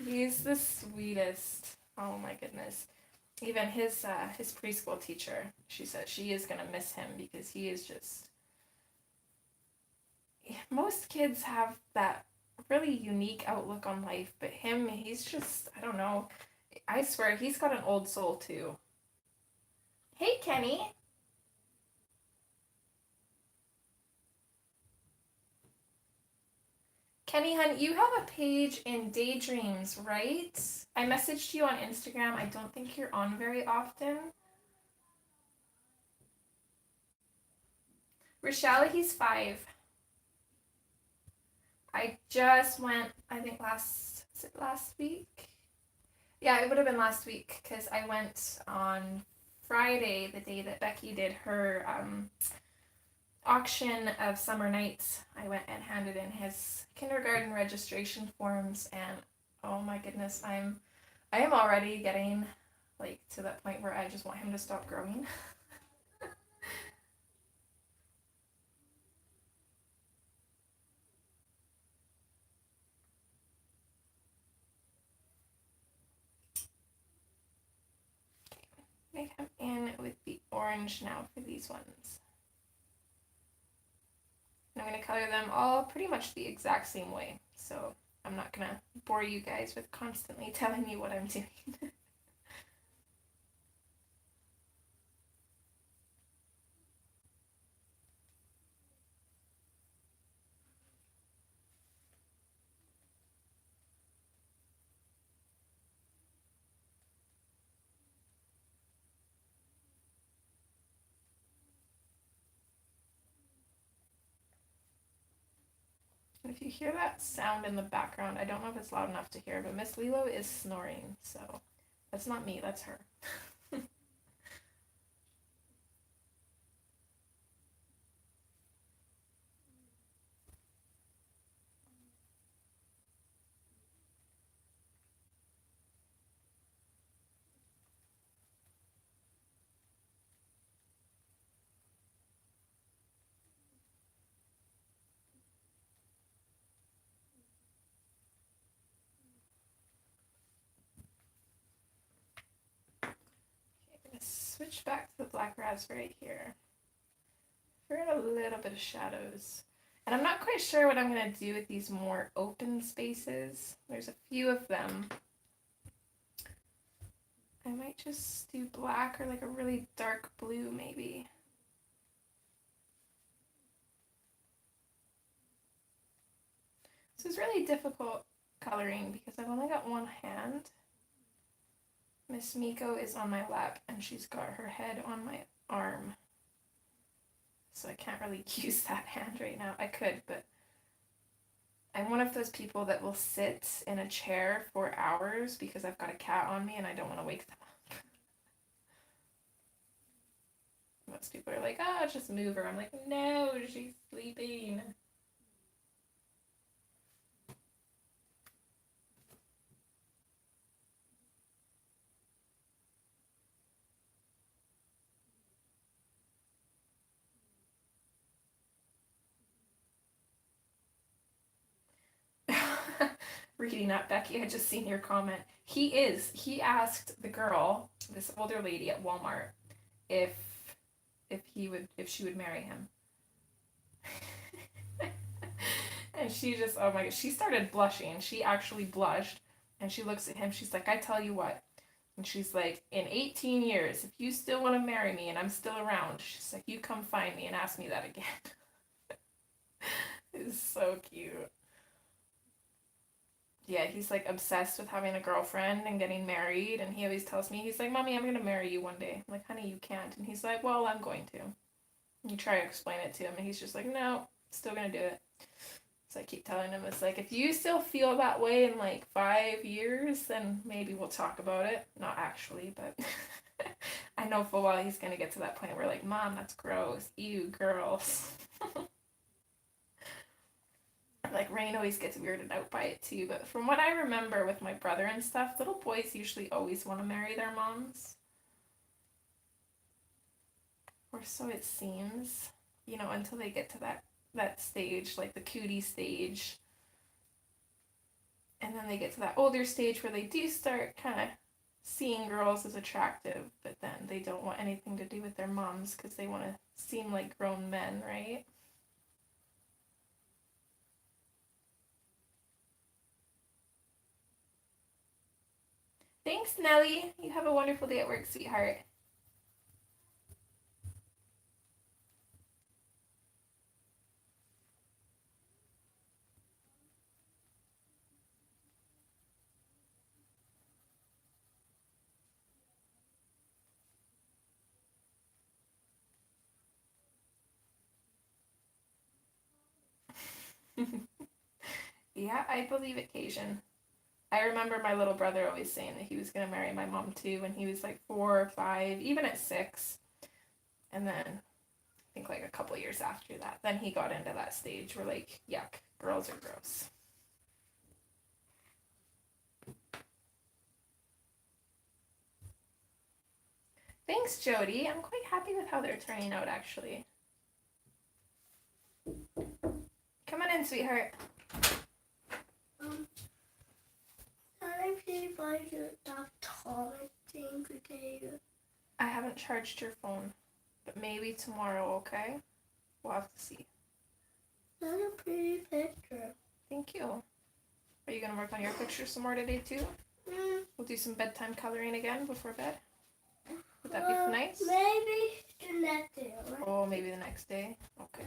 He's the sweetest. Oh my goodness. Even his preschool teacher, she said she is gonna miss him because he is just. Most kids have that really unique outlook on life, but him, he's just, I don't know. I swear, he's got an old soul too. Hey, Kenny. Kenny, hun, you have a page in Daydreams, right? I messaged you on Instagram. I don't think you're on very often. Rochelle, he's 5. I just went, I think last week? Yeah, it would have been last week because I went on Friday, the day that Becky did her auction of summer nights. I went and handed in his kindergarten registration forms, and oh my goodness, I am already getting like to that point where I just want him to stop growing. I come in with the orange now for these ones. And I'm going to color them all pretty much the exact same way. So I'm not going to bore you guys with constantly telling you what I'm doing. If you hear that sound in the background, I don't know if it's loud enough to hear, but Miss Lilo is snoring, so that's not me, that's her. Switch back to the black raspberry here for a little bit of shadows. And I'm not quite sure what I'm going to do with these more open spaces. There's a few of them. I might just do black or like a really dark blue maybe. This is really difficult coloring because I've only got one hand. Miss Miko is on my lap and she's got her head on my arm. So I can't really use that hand right now. I could, but I'm one of those people that will sit in a chair for hours because I've got a cat on me and I don't want to wake them up. Most people are like, oh, just move her. I'm like, no, she's sleeping. Reading that, Becky, I just seen your comment. He asked the girl, this older lady at Walmart, if she would marry him. And she just, oh my god, she started blushing. She actually blushed. And she looks at him. She's like, I tell you what. And she's like, in 18 years, if you still want to marry me and I'm still around, she's like, you come find me and ask me that again. It's so cute. Yeah, he's like obsessed with having a girlfriend and getting married. And he always tells me, he's like, Mommy, I'm going to marry you one day. I'm like, honey, you can't. And he's like, well, I'm going to. And you try to explain it to him. And he's just like, no, still going to do it. So I keep telling him, it's like, if you still feel that way in like 5 years, then maybe we'll talk about it. Not actually, but I know for a while he's going to get to that point where like, Mom, that's gross. Ew, girls. Like, Rain always gets weirded out by it too, but from what I remember with my brother and stuff, little boys usually always want to marry their moms. Or so it seems. You know, until they get to that stage, like the cootie stage. And then they get to that older stage where they do start kind of seeing girls as attractive, but then they don't want anything to do with their moms because they want to seem like grown men, right? Thanks, Nellie. You have a wonderful day at work, sweetheart. Yeah, I believe it, Cajun. I remember my little brother always saying that he was going to marry my mom too when he was like 4 or 5, even at 6. And then I think like a couple years after that, then he got into that stage where like, yuck, girls are gross. Thanks, Jody. I'm quite happy with how they're turning out, actually. Come on in, sweetheart. Can I please buy that Thomas thing today? I haven't charged your phone, but maybe tomorrow, okay? We'll have to see. That's a pretty picture. Thank you. Are you going to work on your picture some more today, too? We'll do some bedtime coloring again before bed. Would that be nice? Maybe the next day. Right? Oh, maybe the next day? Okay.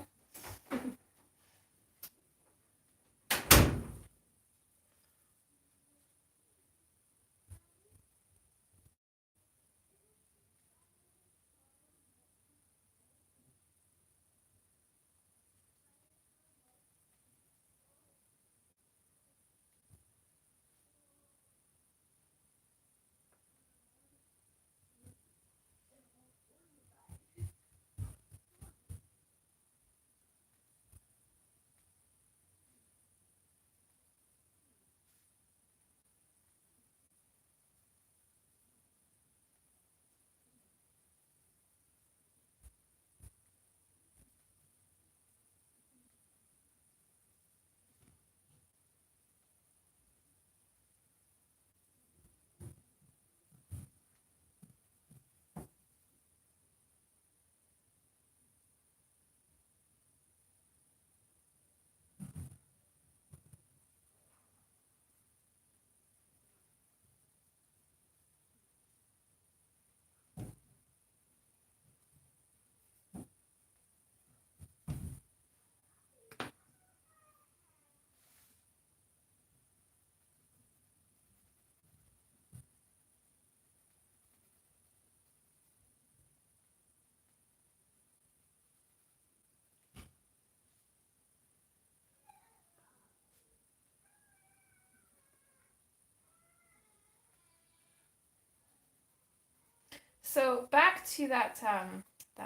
So back to that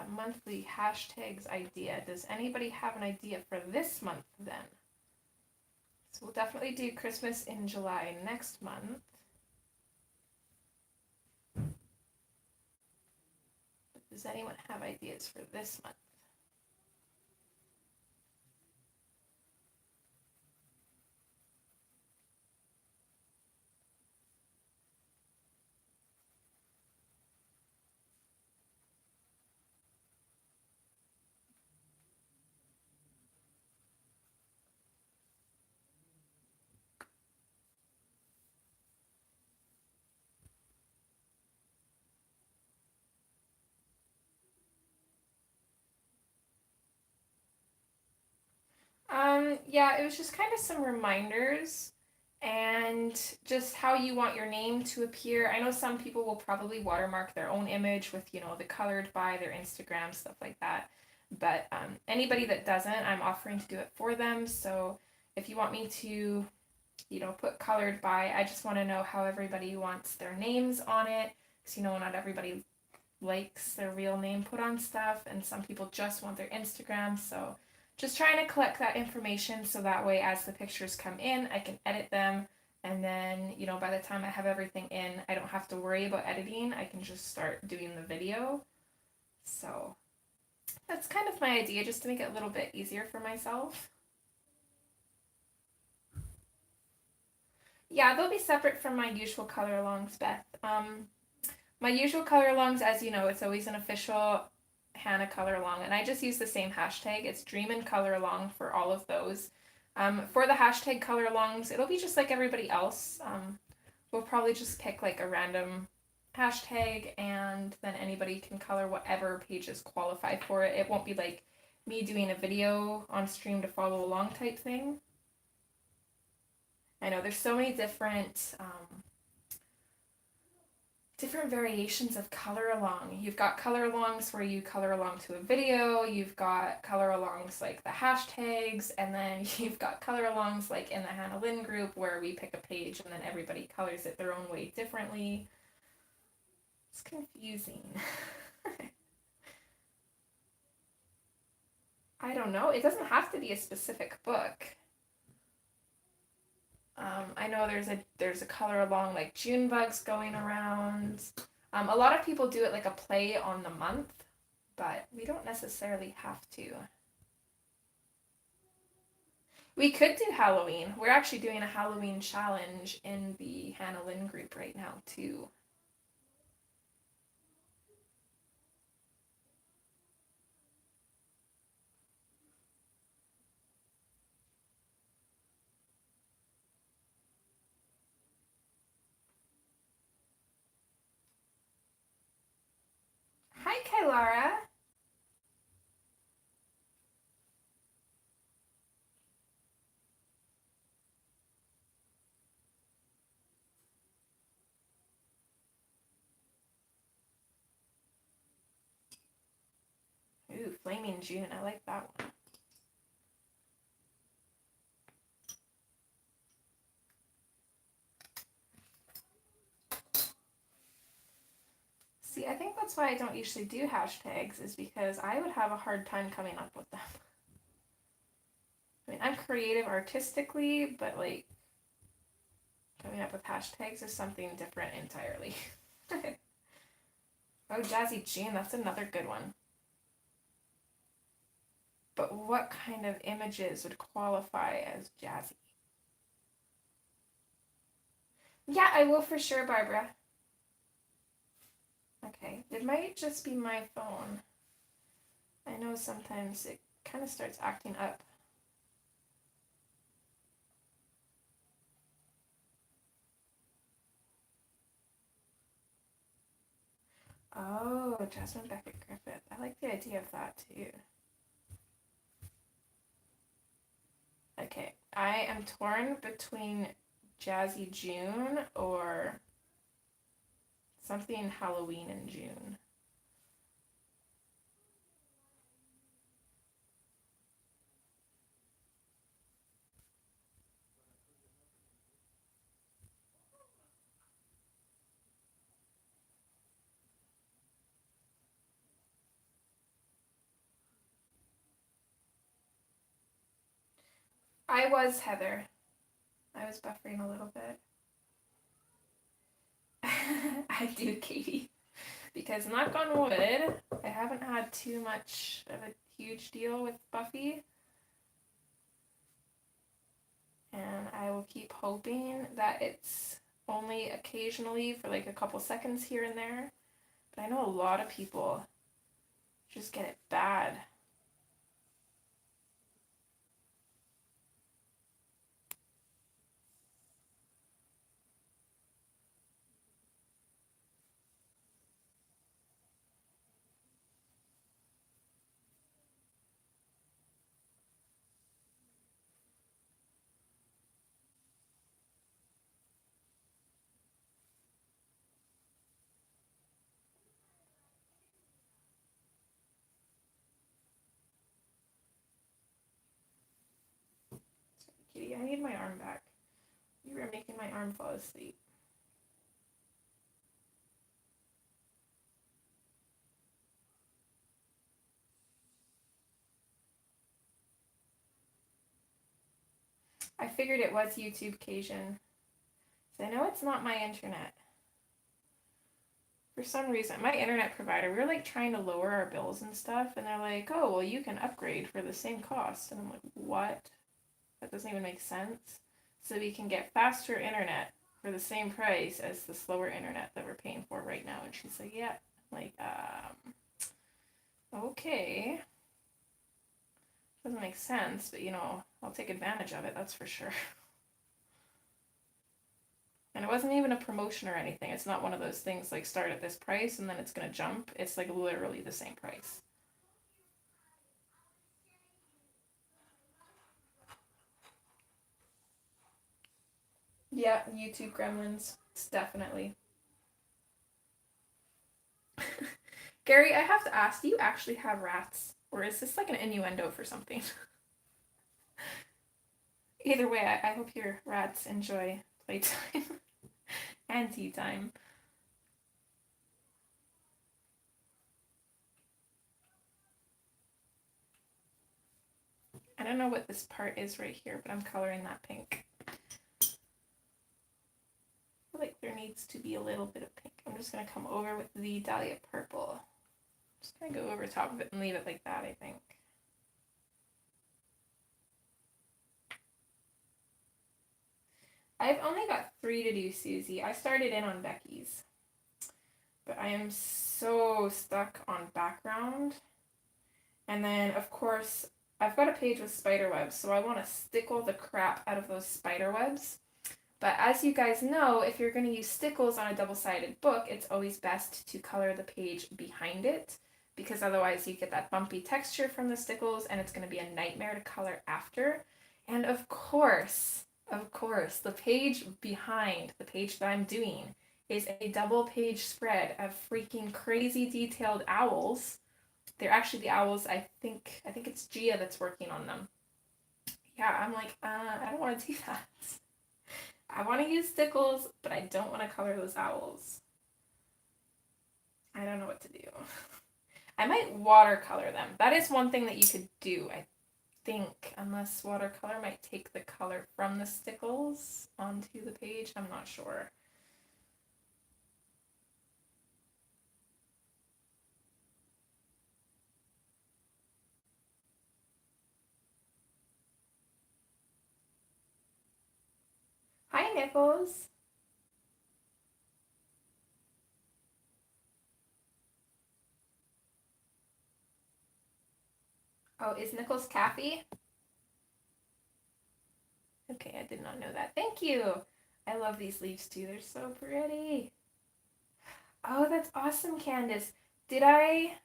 monthly hashtags idea. Does anybody have an idea for this month then? So we'll definitely do Christmas in July next month. But does anyone have ideas for this month? Yeah, it was just kind of some reminders and just how you want your name to appear. I know some people will probably watermark their own image with, the colored by their Instagram, stuff like that. But anybody that doesn't, I'm offering to do it for them. So if you want me to, put colored by, I just want to know how everybody wants their names on it. Because, not everybody likes their real name put on stuff, and some people just want their Instagram. So just trying to collect that information so that way as the pictures come in, I can edit them. And then, by the time I have everything in, I don't have to worry about editing. I can just start doing the video. So that's kind of my idea, just to make it a little bit easier for myself. Yeah, they'll be separate from my usual color alongs, Beth. My usual color alongs, as you know, it's always an official Hannah color along, and I just use the same hashtag. It's Dream and Color Along for all of those. For the hashtag color alongs, it'll be just like everybody else. We'll probably just pick like a random hashtag, and then anybody can color whatever pages qualify for it. It won't be like me doing a video on stream to follow along type thing. I know there's so many different variations of color along. You've got color alongs where you color along to a video, you've got color alongs like the hashtags, and then you've got color alongs like in the Hannah Lynn group where we pick a page and then everybody colors it their own way differently. It's confusing. I don't know. It doesn't have to be a specific book. I know there's a color along like June bugs going around. A lot of people do it like a play on the month, but we don't necessarily have to. We could do Halloween. We're actually doing a Halloween challenge in the Hannah Lynn group right now too. Hi, Kailara. Ooh, Flaming June. I like that one. See, I think that's why I don't usually do hashtags, is because I would have a hard time coming up with them. I mean, I'm creative artistically, but like coming up with hashtags is something different entirely. Oh, Jazzy June, that's another good one. But what kind of images would qualify as jazzy? Yeah, I will for sure, Barbara. Okay, it might just be my phone. I know sometimes it kind of starts acting up. Oh, Jasmine Beckett Griffith. I like the idea of that too. Okay, I am torn between Jazzy June or something Halloween in June. I was Heather. I was buffering a little bit. I do, Katie. Because knock on wood, I haven't had too much of a huge deal with Buffy. And I will keep hoping that it's only occasionally for like a couple seconds here and there. But I know a lot of people just get it bad. I need my arm back. You were making my arm fall asleep. I figured it was YouTube Cajun. So I know it's not my internet. For some reason, my internet provider, we were like trying to lower our bills and stuff, and they're like, oh, well, you can upgrade for the same cost. And I'm like, what? That doesn't even make sense. So we can get faster internet for the same price as the slower internet that we're paying for right now. And she's like, yeah. I'm like, okay. Doesn't make sense, but you know, I'll take advantage of it, that's for sure. And it wasn't even a promotion or anything. It's not one of those things like start at this price and then it's gonna jump. It's like literally the same price. Yeah, YouTube gremlins. It's definitely. Gary, I have to ask, do you actually have rats? Or is this like an innuendo for something? Either way, I hope your rats enjoy playtime and tea time. I don't know what this part is right here, but I'm coloring that pink. I feel like there needs to be a little bit of pink. I'm just going to come over with the Dahlia purple. Just going to go over top of it and leave it like that, I think. I've only got 3 to do, Susie. I started in on Becky's. But I am so stuck on background. And then, of course, I've got a page with spider webs, so I want to stickle the crap out of those spider webs. But as you guys know, if you're going to use stickles on a double-sided book, it's always best to color the page behind it, because otherwise you get that bumpy texture from the stickles and it's going to be a nightmare to color after. And of course, the page behind the page that I'm doing is a double page spread of freaking crazy detailed owls. They're actually the owls, I think it's Gia that's working on them. Yeah, I'm like, I don't want to do that. I want to use stickles, but I don't want to color those owls. I don't know what to do. I might watercolor them. That is one thing that you could do, I think, unless watercolor might take the color from the stickles onto the page. I'm not sure. Hi, Nichols. Oh, is Nichols Kathy? Okay, I did not know that. Thank you. I love these leaves too. They're so pretty. Oh, that's awesome, Candace. Did I,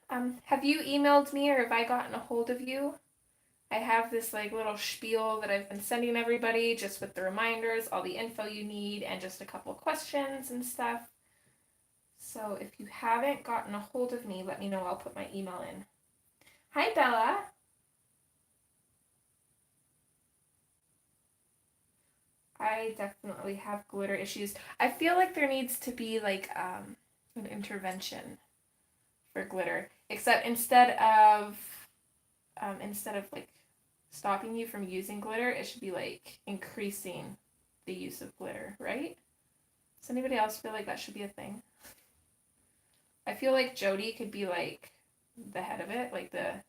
have you emailed me or have I gotten a hold of you? I have this like little spiel that I've been sending everybody just with the reminders, all the info you need, and just a couple questions and stuff. So if you haven't gotten a hold of me, let me know. I'll put my email in. Hi, Bella. I definitely have glitter issues. I feel like there needs to be like an intervention for glitter, except instead of like stopping you from using glitter, it should be like increasing the use of glitter, right? Does anybody else feel like that should be a thing? I feel like Jody could be like the head of it, like the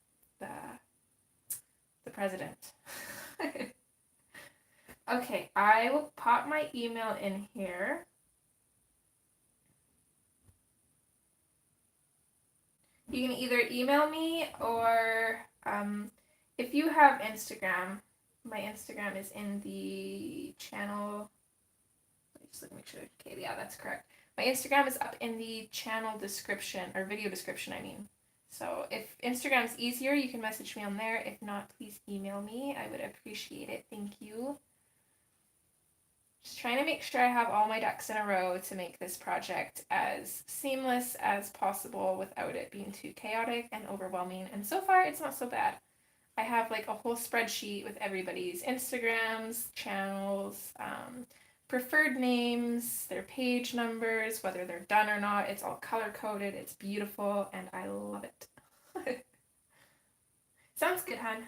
president. Okay, I will pop my email in here. You can either email me or if you have Instagram, my Instagram is in the channel. Just make sure. Okay, yeah, that's correct. My Instagram is up in the channel description, or video description, I mean. So if Instagram's easier, you can message me on there. If not, please email me. I would appreciate it. Thank you. Just trying to make sure I have all my ducks in a row to make this project as seamless as possible without it being too chaotic and overwhelming. And so far, it's not so bad. I have like a whole spreadsheet with everybody's Instagrams, channels, preferred names, their page numbers, whether they're done or not. It's all color coded. It's beautiful, and I love it. Sounds good, hun.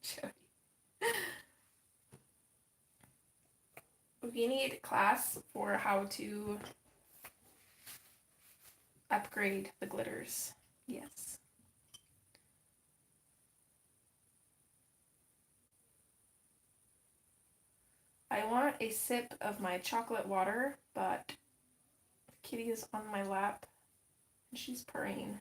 Jody. We need class for how to upgrade the glitters. Yes. I want a sip of my chocolate water, but Kitty is on my lap and she's purring.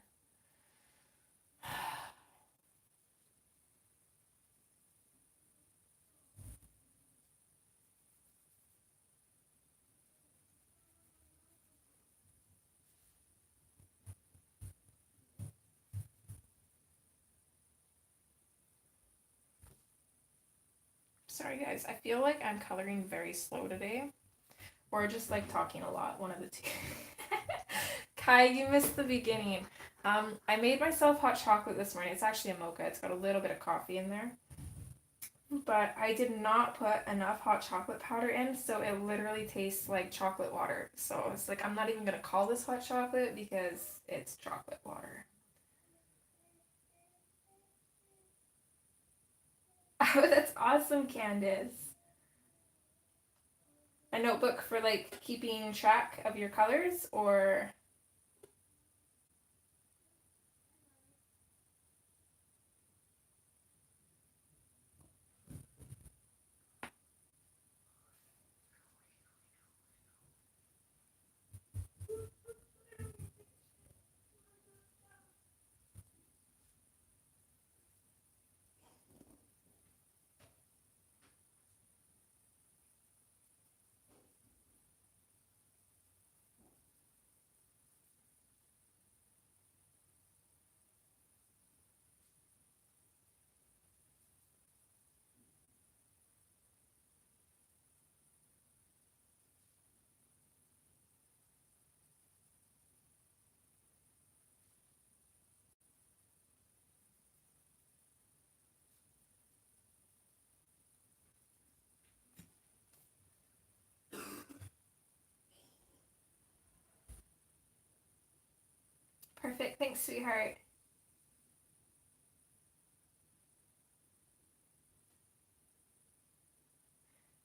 Sorry guys, I feel like I'm coloring very slow today. Or just like talking a lot, one of the two. Kai, you missed the beginning. I made myself hot chocolate this morning. It's actually a mocha. It's got a little bit of coffee in there. But I did not put enough hot chocolate powder in, so it literally tastes like chocolate water. So it's like, I'm not even going to call this hot chocolate because it's chocolate water. Oh, that's awesome, Candace. A notebook for like keeping track of your colors, or perfect. Thanks, sweetheart.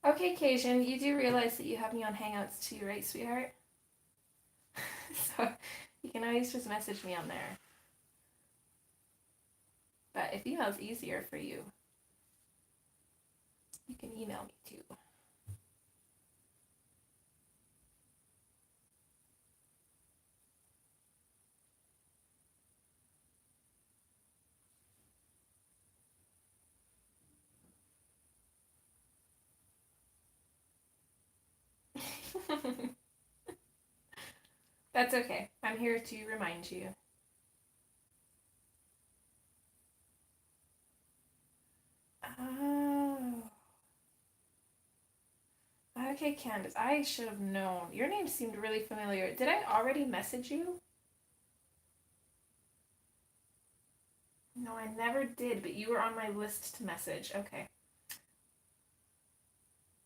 Okay, Cajun, you do realize that you have me on Hangouts too, right, sweetheart? So you can always just message me on there. But if email's easier for you, you can email me too. That's okay. I'm here to remind you. Oh. Okay, Candace, I should have known. Your name seemed really familiar. Did I already message you? No, I never did, but you were on my list to message. Okay.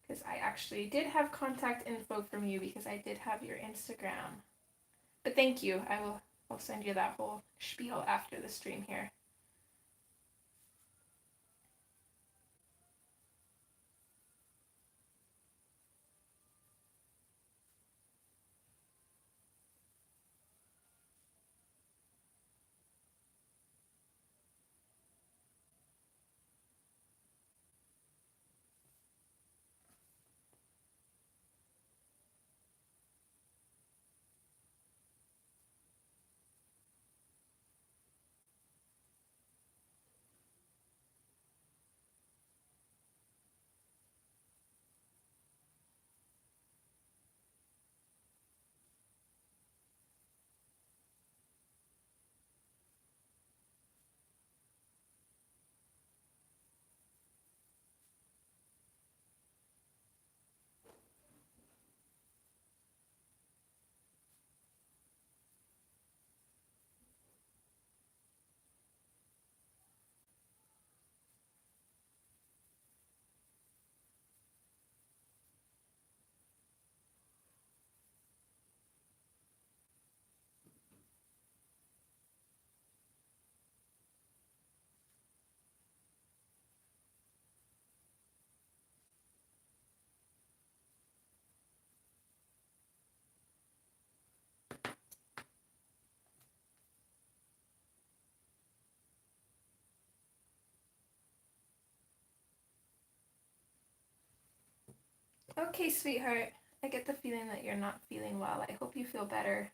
Because I actually did have contact info from you because I did have your Instagram. But thank you. I'll send you that whole spiel after the stream here. Okay, sweetheart. I get the feeling that you're not feeling well. I hope you feel better.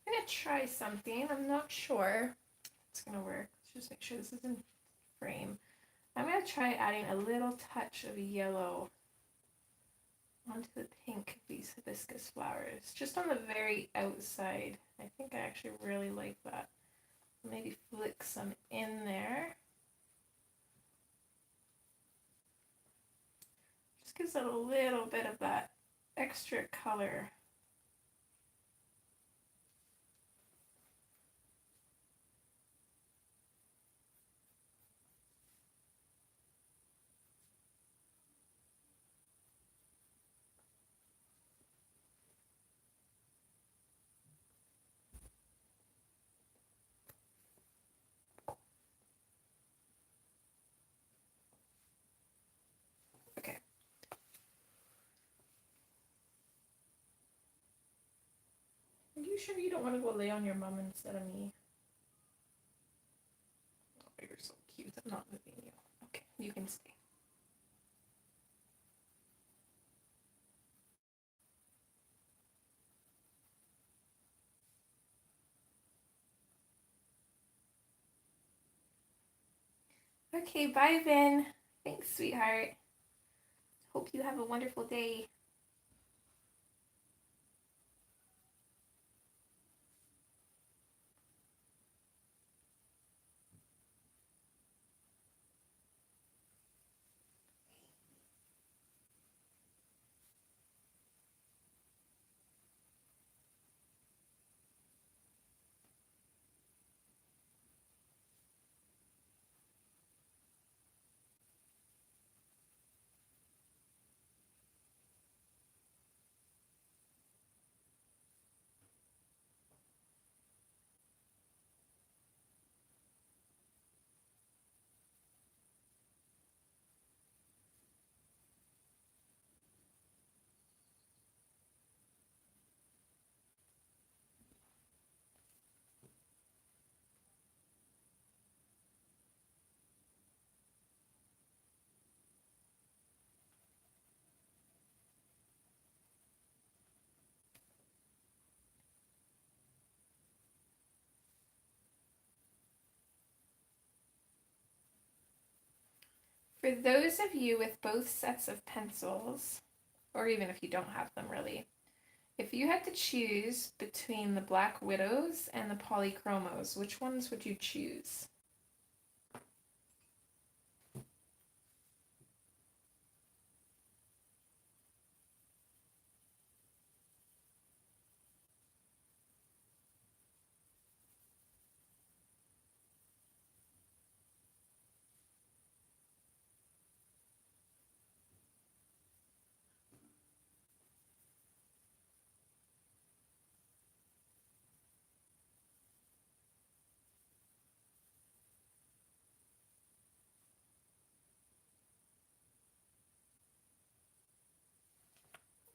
I'm gonna try something. I'm not sure it's gonna work. Let's just make sure this is in frame. I'm gonna try adding a little touch of yellow onto the pink of these hibiscus flowers, just on the very outside. I think I actually really like that. Maybe flick some in there. Just gives it a little bit of that extra color. Okay. Are you sure you don't want to go lay on your mom instead of me? Oh, you're so cute. I'm not moving you. Okay, you can stay. Okay, bye, Vin. Thanks, sweetheart. Hope you have a wonderful day. For those of you with both sets of pencils, or even if you don't have them really, if you had to choose between the Black Widows and the Polychromos, which ones would you choose?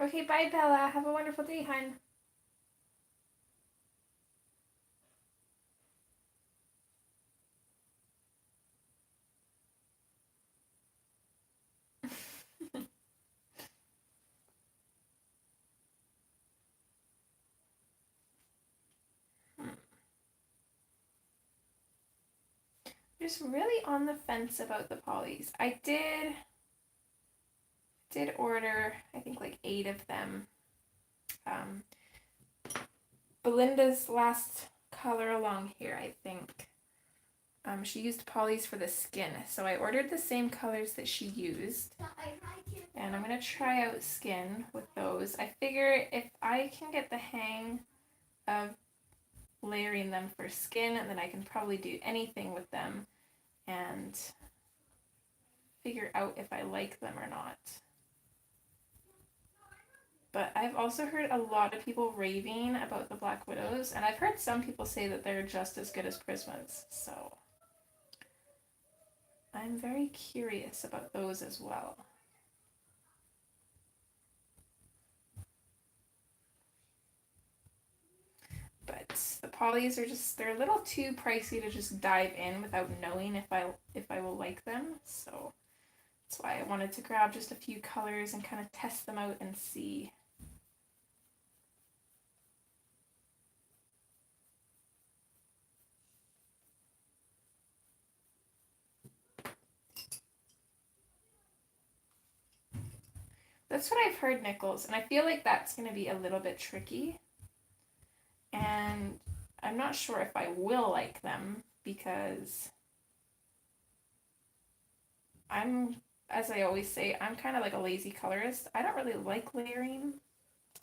Okay, bye, Bella. Have a wonderful day, hon. Just really on the fence about the polys. I did order, I think, like 8 of them. Belinda's last color along here, I think. She used polys for the skin, so I ordered the same colors that she used. And I'm going to try out skin with those. I figure if I can get the hang of layering them for skin, then I can probably do anything with them. And figure out if I like them or not. But I've also heard a lot of people raving about the Black Widows, and I've heard some people say that they're just as good as Prismas, so I'm very curious about those as well. But the polys are just, they're a little too pricey to just dive in without knowing if I will like them, so that's why I wanted to grab just a few colors and kind of test them out and see. That's what I've heard, Nichols, and I feel like that's going to be a little bit tricky. And I'm not sure if I will like them because I'm, as I always say, I'm kind of like a lazy colorist. I don't really like layering,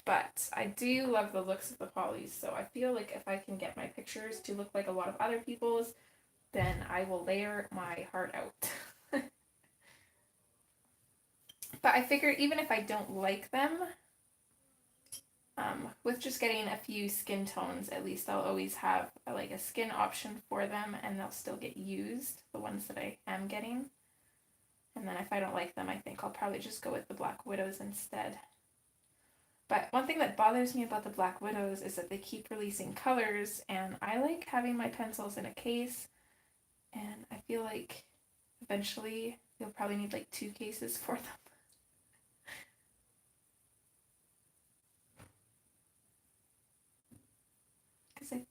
but I do love the looks of the polys. So I feel like if I can get my pictures to look like a lot of other people's, then I will layer my heart out. But I figure even if I don't like them, with just getting a few skin tones, at least I'll always have like a skin option for them, and they'll still get used, the ones that I am getting. And then if I don't like them, I think I'll probably just go with the Black Widows instead. But one thing that bothers me about the Black Widows is that they keep releasing colors, and I like having my pencils in a case, and I feel like eventually you'll probably need like 2 cases for them. Because I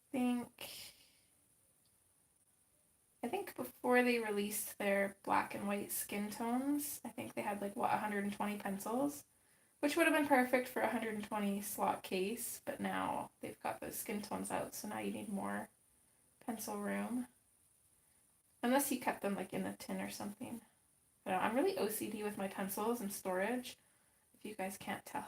think before they released their black and white skin tones, I think they had like, what, 120 pencils, which would have been perfect for a 120 slot case, but now they've got those skin tones out, so now you need more pencil room. Unless you kept them like in the tin or something. I don't know, I'm really OCD with my pencils and storage, if you guys can't tell.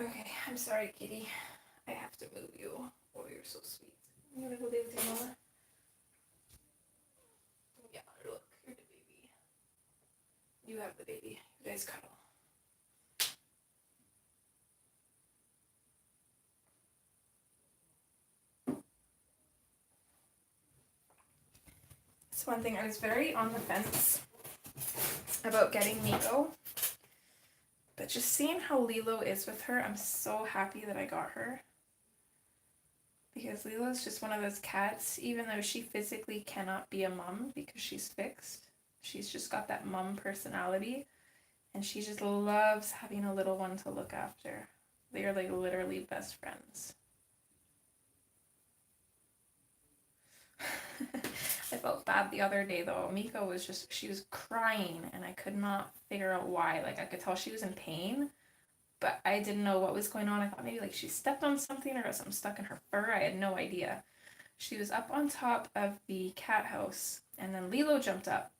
Okay, I'm sorry, kitty. I have to move you. Oh, you're so sweet. You wanna go live with your mama? Yeah, look, you're the baby. You have the baby. You guys cuddle. That's one thing I was very on the fence about getting Miko. But just seeing how Lilo is with her, I'm so happy that I got her. Because Lilo's just one of those cats, even though she physically cannot be a mom because she's fixed. She's just got that mom personality. And she just loves having a little one to look after. They are like literally best friends. I felt bad the other day though. Miko was just, she was crying and I could not figure out why. Like I could tell she was in pain, but I didn't know what was going on. I thought maybe like she stepped on something or something stuck in her fur. I had no idea. She was up on top of the cat house and then Lilo jumped up.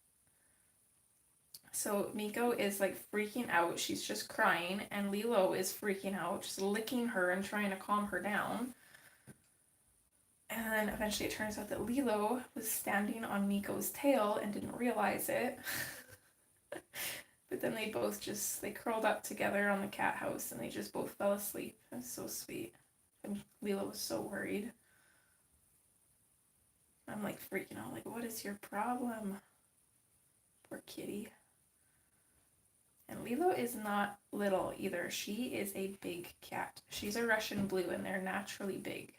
So Miko is like freaking out. She's just crying and Lilo is freaking out, just licking her and trying to calm her down. And then eventually it turns out that Lilo was standing on Miko's tail and didn't realize it. But then they both they curled up together on the cat house and they just both fell asleep. It was so sweet. And Lilo was so worried. I'm like freaking out, like, what is your problem? Poor kitty. And Lilo is not little either. She is a big cat. She's a Russian blue and they're naturally big.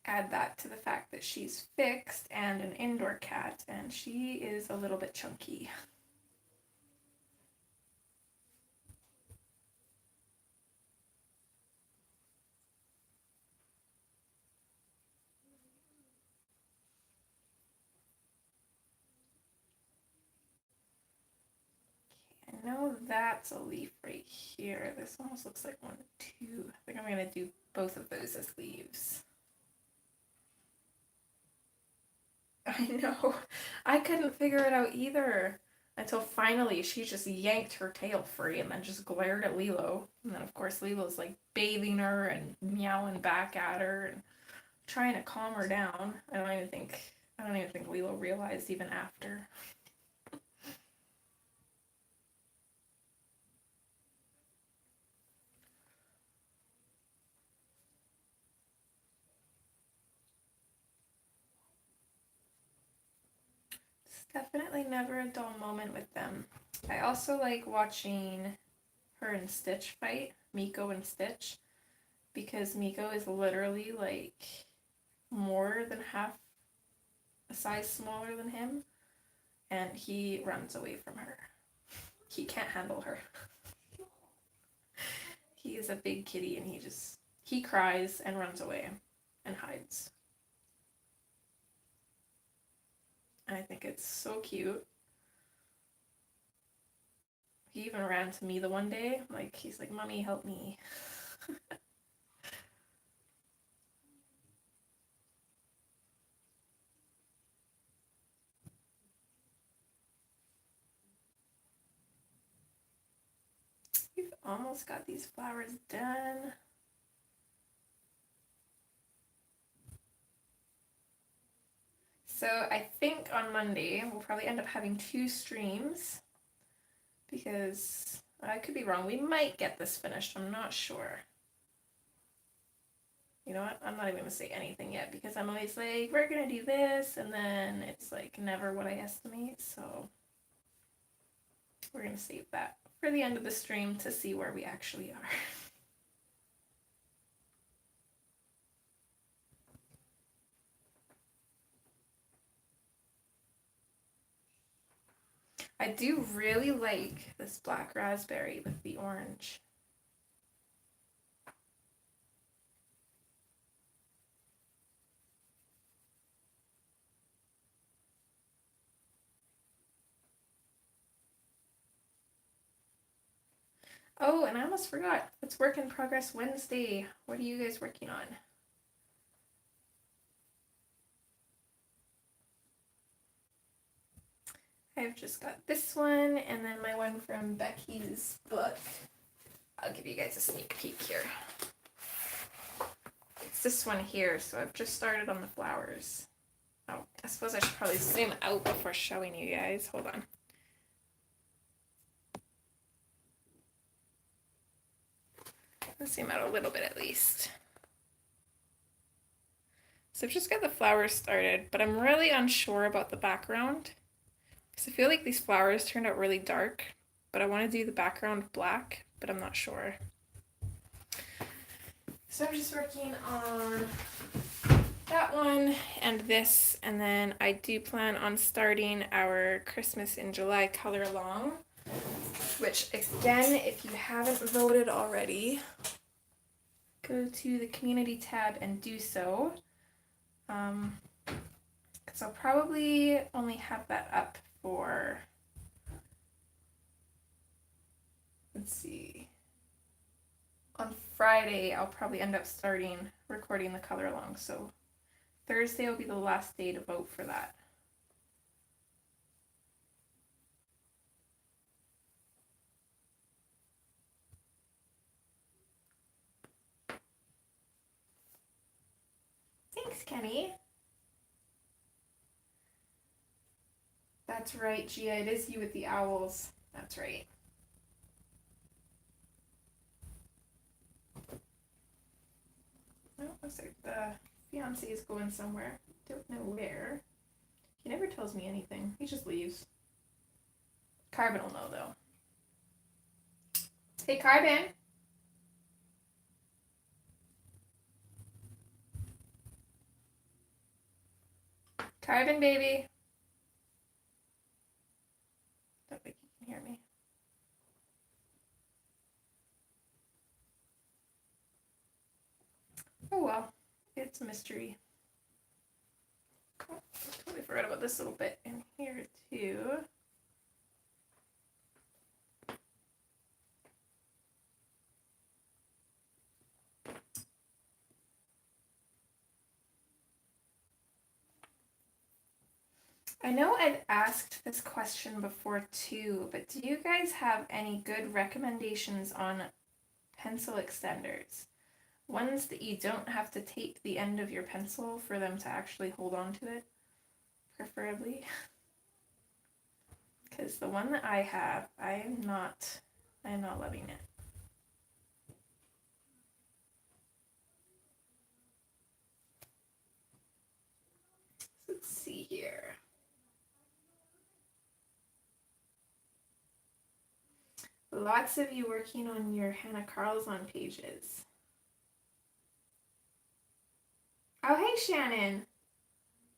Add that to the fact that she's fixed and an indoor cat, and she is a little bit chunky. I know that's a leaf right here. This almost looks like 1 or 2. I think I'm going to do both of those as leaves. I know. I couldn't figure it out either until finally she just yanked her tail free and then just glared at Lilo. And then of course Lilo's like bathing her and meowing back at her and trying to calm her down. I don't even think Lilo realized even after. Definitely never a dull moment with them. I also like watching her and Stitch fight, Miko and Stitch, because Miko is literally like more than half a size smaller than him, and he runs away from her. He can't handle her. He is a big kitty and he cries and runs away and hides. And I think it's so cute. He even ran to me the one day, like he's like, "Mommy, help me." We've almost got these flowers done. So I think on Monday we'll probably end up having 2 streams because I could be wrong. We might get this finished. I'm not sure. You know what? I'm not even going to say anything yet because I'm always like, we're going to do this, and then it's like never what I estimate. So we're going to save that for the end of the stream to see where we actually are. I do really like this black raspberry with the orange. Oh, and I almost forgot. It's Work in Progress Wednesday. What are you guys working on? I've just got this one and then my one from Becky's book. I'll give you guys a sneak peek here. It's this one here, so I've just started on the flowers. Oh, I suppose I should probably zoom out before showing you guys. Hold on. Let's zoom out a little bit at least. So I've just got the flowers started, but I'm really unsure about the background. Because I feel like these flowers turned out really dark, but I want to do the background black, but I'm not sure. So I'm just working on that one and this, and then I do plan on starting our Christmas in July color along, which again, if you haven't voted already, go to the community tab and do so. So I'll probably only have that up for, let's see, on Friday I'll probably end up recording the color along, so Thursday will be the last day to vote for that. Thanks, Kenny. That's right, Gia. It is you with the owls. That's right. Oh, looks like the fiance is going somewhere. Don't know where. He never tells me anything. He just leaves. Carbon will know, though. Hey, Carbon. Carbon, baby. Don't think he can hear me. Oh well, it's a mystery. Oh, I totally forgot about this little bit in here too. I know I've asked this question before too, but do you guys have any good recommendations on pencil extenders? Ones that you don't have to tape the end of your pencil for them to actually hold on to it, preferably. Because the one that I have, I am not loving it. Let's see here. Lots of you working on your Hannah Carlson pages. Oh, hey, Shannon.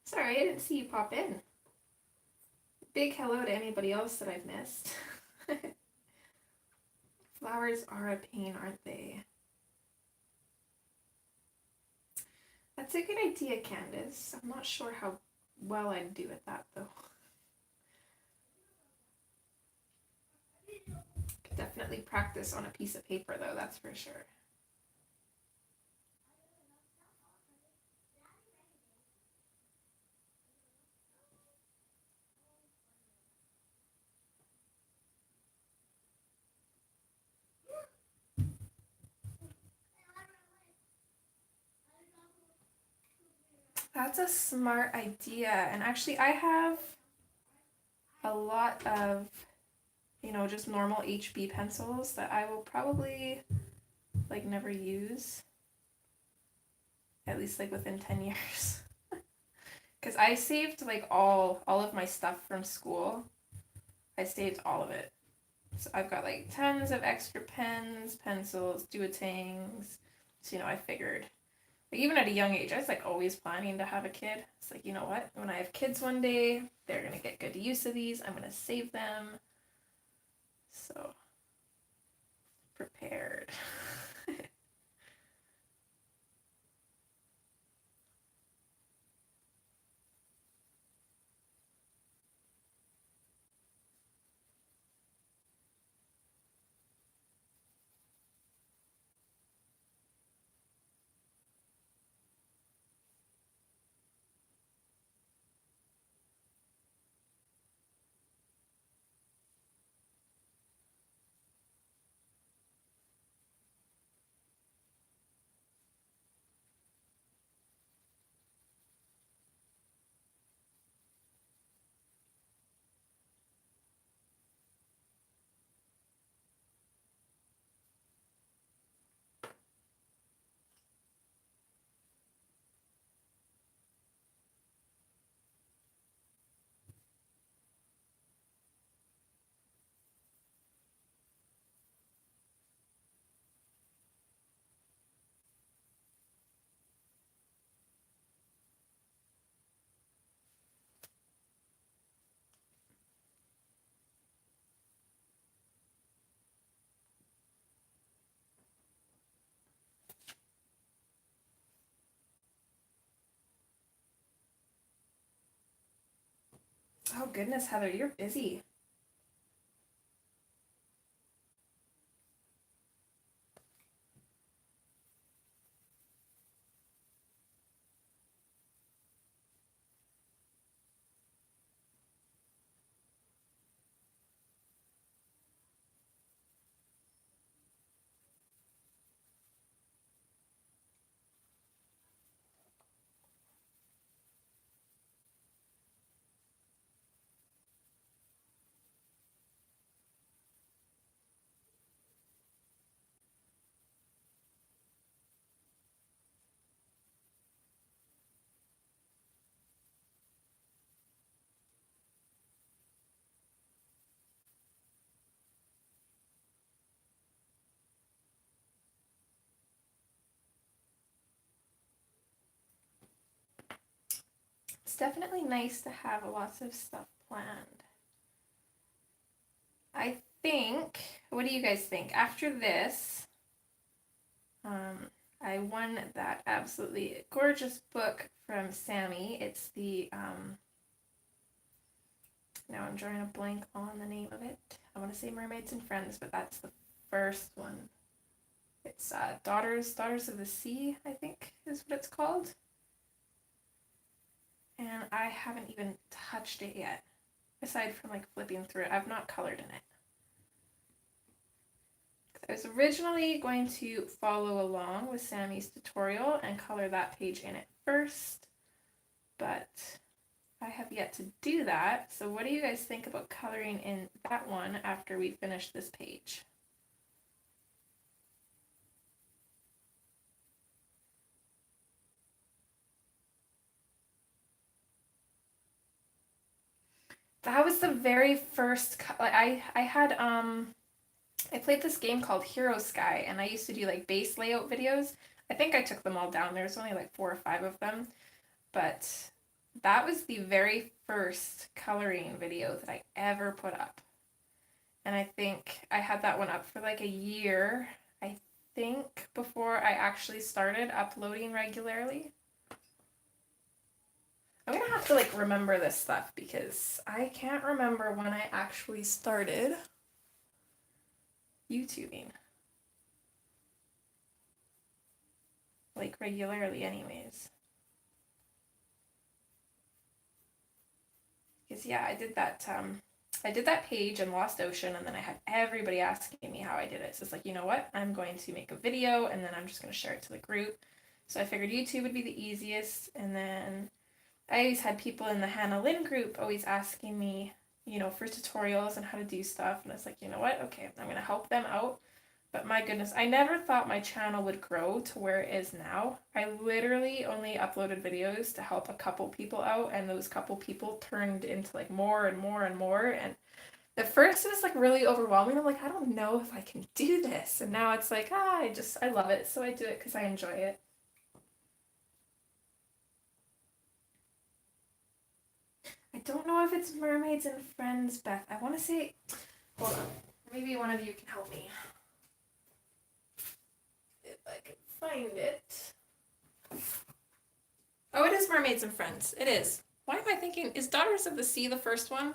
Sorry, I didn't see you pop in. Big hello to anybody else that I've missed. Flowers are a pain, aren't they? That's a good idea, Candace. I'm not sure how well I'd do at that, though. Could definitely practice on a piece of paper, though, that's for sure. That's a smart idea. And actually, I have a lot of, just normal HB pencils that I will probably, never use. At least, within 10 years. Because I saved, all of my stuff from school. I saved all of it. So I've got, tons of extra pens, pencils, duotangs. So, I figured... even at a young age, I was always planning to have a kid. It's you know what? When I have kids one day, they're going to get good use of these. I'm going to save them. So, prepared. Oh, goodness, Heather, you're busy. definitely nice to have lots of stuff planned. I think, what do you guys think? After this, I won that absolutely gorgeous book from Sammy. It's the, now I'm drawing a blank on the name of it. I want to say Mermaids and Friends, but that's the first one. It's Daughters of the Sea, I think is what it's called. And I haven't even touched it yet, aside from like flipping through it. I've not colored in it. I was originally going to follow along with Sammy's tutorial and color that page in it first, but I have yet to do that. So what do you guys think about coloring in that one after we finish this page? That was the very first, like I had, I played this game called Hero Sky, and I used to do like base layout videos. I think I took them all down. There's only like 4 or 5 of them, but that was the very first coloring video that I ever put up. And I think I had that one up for like a year, I think, before I actually started uploading regularly. I'm gonna have to like remember this stuff because I can't remember when I actually started YouTubing. Like regularly anyways. Because yeah, I did that page in Lost Ocean, and then I had everybody asking me how I did it. So it's like, you know what? I'm going to make a video and then I'm just going to share it to the group. So I figured YouTube would be the easiest, and then I always had people in the Hannah Lynn group always asking me, you know, for tutorials and how to do stuff, and it's like, you know what? Okay, I'm going to help them out. But my goodness, I never thought my channel would grow to where it is now. I literally only uploaded videos to help a couple people out, and those couple people turned into like more and more and more. And at first it was like really overwhelming. I'm like, I don't know if I can do this. And now it's like, I love it. So I do it because I enjoy it. I don't know if it's Mermaids and Friends, Beth. I want to say, hold on. Maybe one of you can help me. If I can find it. Oh, it is Mermaids and Friends. It is. Why am I thinking, is Daughters of the Sea the first one?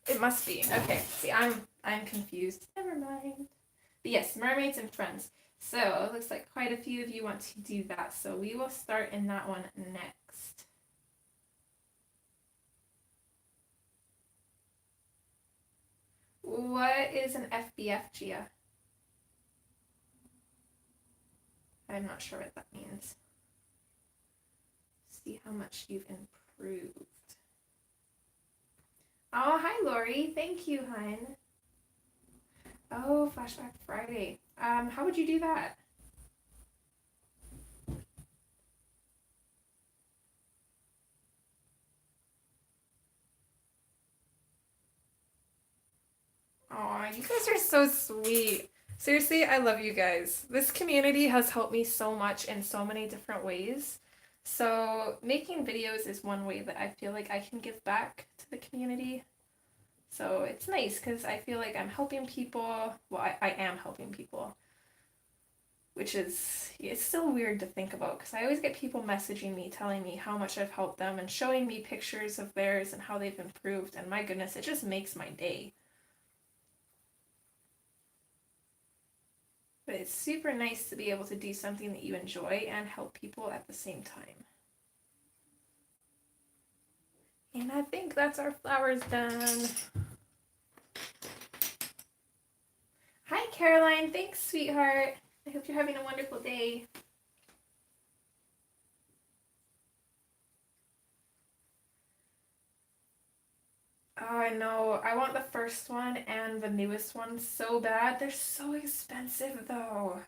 It must be. Okay. See, I'm confused. Never mind. But yes, Mermaids and Friends. So it looks like quite a few of you want to do that. So we will start in that one next. What is an FBF, Gia? I'm not sure what that means. See how much you've improved. Oh, hi, Lori. Thank you, hun. Oh, Flashback Friday. How would you do that? Oh, you guys are so sweet. Seriously, I love you guys. This community has helped me so much in so many different ways. So making videos is one way that I feel like I can give back to the community. So it's nice because I feel like I'm helping people. Well, I am helping people, which is, it's still weird to think about because I always get people messaging me telling me how much I've helped them and showing me pictures of theirs and how they've improved, and my goodness, it just makes my day. But it's super nice to be able to do something that you enjoy and help people at the same time. And I think that's our flowers done. Hi, Caroline. Thanks, sweetheart. I hope you're having a wonderful day. Oh, I know. I want the first one and the newest one so bad. They're so expensive, though.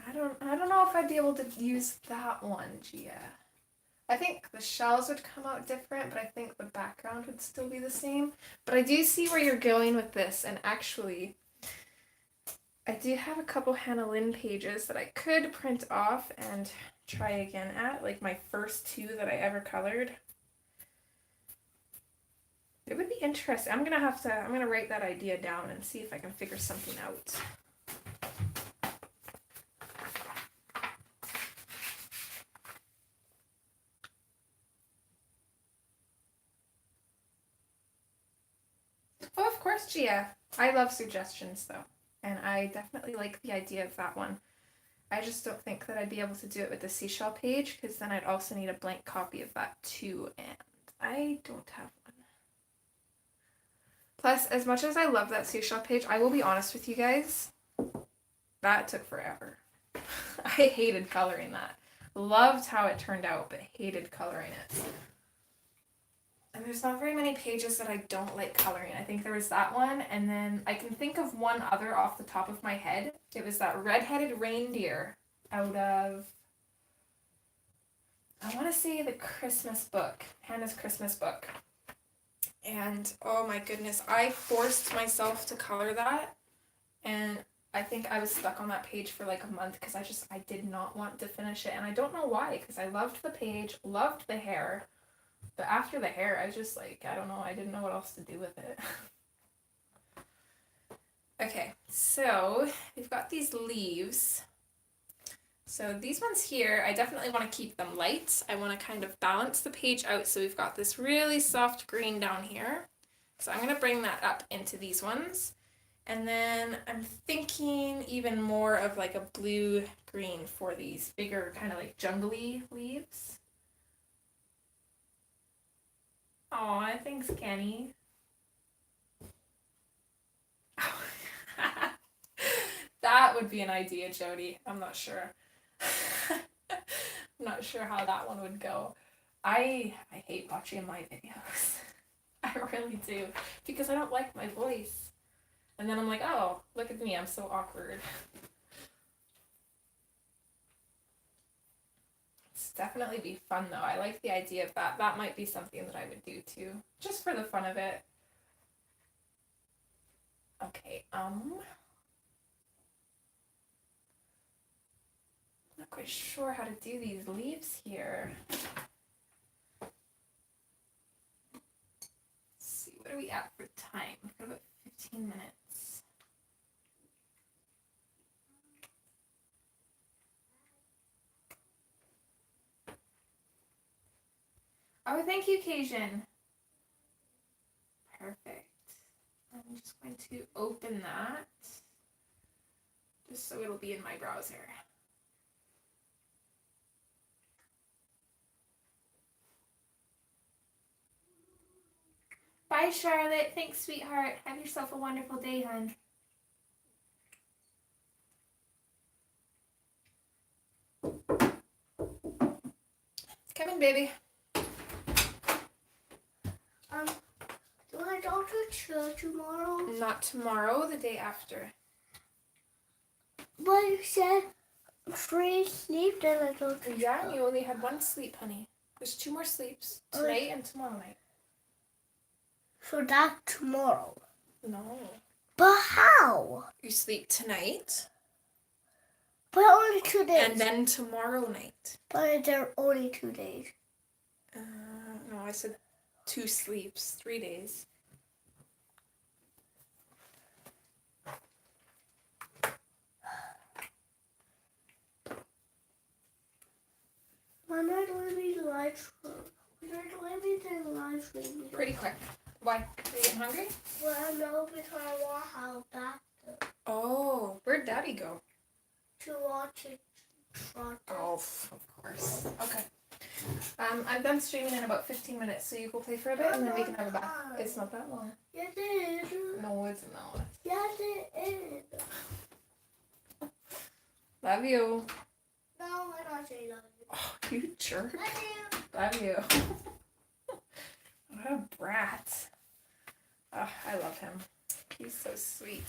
I don't know if I'd be able to use that one, Gia. I think the shells would come out different, but I think the background would still be the same. But I do see where you're going with this, and actually, I do have a couple Hannah Lynn pages that I could print off and try again at, like my first two that I ever colored. It would be interesting. I'm gonna write that idea down and see if I can figure something out. Oh, of course, Gia. I love suggestions though, and I definitely like the idea of that one. I just don't think that I'd be able to do it with the seashell page, because then I'd also need a blank copy of that too, and I don't have one. Plus, as much as I love that seashell page, I will be honest with you guys, that took forever. I hated coloring that. Loved how it turned out, but hated coloring it. And there's not very many pages that I don't like coloring. I think there was that one, and then I can think of one other off the top of my head. It was that red-headed reindeer out of, I want to say the Christmas book, Hannah's Christmas book. And oh my goodness, I forced myself to color that, and I think I was stuck on that page for like a month because I did not want to finish it, and I don't know why, because I loved the page, loved the hair. But after the hair, I was just like, I don't know, I didn't know what else to do with it. Okay, so we've got these leaves. So these ones here, I definitely want to keep them light. I want to kind of balance the page out, so we've got this really soft green down here. So I'm going to bring that up into these ones. And then I'm thinking even more of like a blue-green for these bigger kind of like jungly leaves. Aw, thanks, Kenny. That would be an idea, Jody. I'm not sure. I'm not sure how that one would go. I hate watching my videos. I really do. Because I don't like my voice. And then I'm like, oh, look at me, I'm so awkward. It's definitely be fun though. I like the idea of that. That might be something that I would do too. Just for the fun of it. Okay, not quite sure how to do these leaves here. Let's see, what are we at for time? We've got about 15 minutes. Oh, thank you, Cajun. Perfect. I'm just going to open that, just so it'll be in my browser. Bye, Charlotte. Thanks, sweetheart. Have yourself a wonderful day, hon. Come in, baby. Do I go to church tomorrow? Not tomorrow, the day after. But you said 3 sleep, then I go to Yeah, church. you only had 1 sleep, honey. There's 2 more sleeps, tonight and tomorrow night. So that's tomorrow. No. But how? You sleep tonight, But only 2 days. and then tomorrow night. But they're only 2 days. No, I said 2 sleeps, 3 days. When are going to be live stream? When are going to be the live stream? Pretty quick. Why? Are you getting hungry? Well, no, because I want to help back Oh, where'd Daddy go? to watch it. Oh, of course. Okay. I'm done streaming in about 15 minutes, so you go play for a bit, and then we can have a bath. It's not that long. Yes, it is. No, it's not. Yes, it is. Love you. No, I'm not saying that. Oh, you jerk. Love you. Love you. What a brat. Oh, I love him. He's so sweet.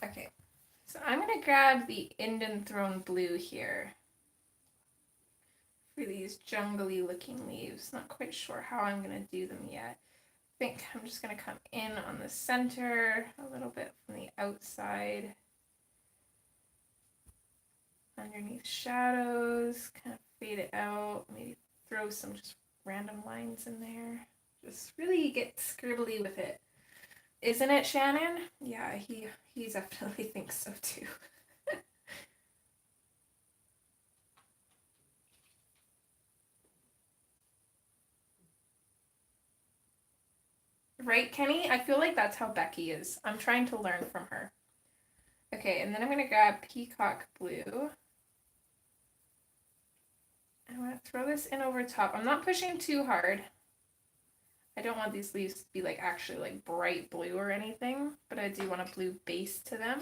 Okay. So I'm going to grab the Indian Throne Blue here. for these jungly looking leaves. Not quite sure how I'm going to do them yet. I think I'm just going to come in on the center, a little bit from the outside, underneath shadows, kind of fade it out, maybe throw some just random lines in there. Just really get scribbly with it. Isn't it, Shannon? Yeah, he definitely thinks so too. Right, Kenny? I feel like that's how Becky is. I'm trying to learn from her. Okay, and then I'm going to grab Peacock Blue. I'm going to throw this in over top. I'm not pushing too hard. I don't want these leaves to be like actually like bright blue or anything, but I do want a blue base to them.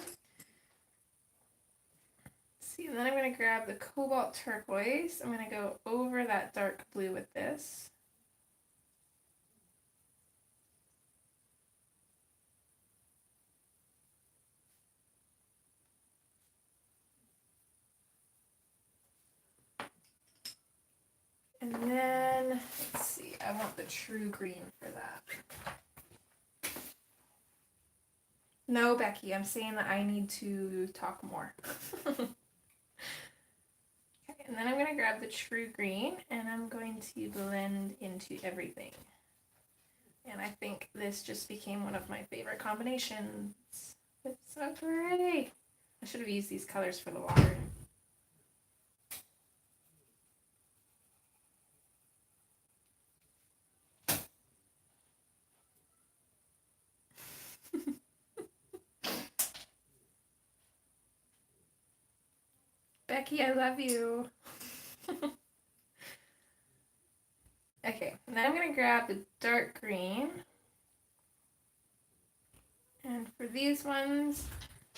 See, and then I'm going to grab the Cobalt Turquoise. I'm going to go over that dark blue with this. And then, let's see, I want the true green for that. No, Becky, I'm saying that I need to talk more. Okay, and then I'm going to grab the true green and I'm going to blend into everything. And I think this just became one of my favorite combinations. It's so pretty. I should have used these colors for the water. Becky, I love you. Okay, now I'm going to grab the dark green. And for these ones,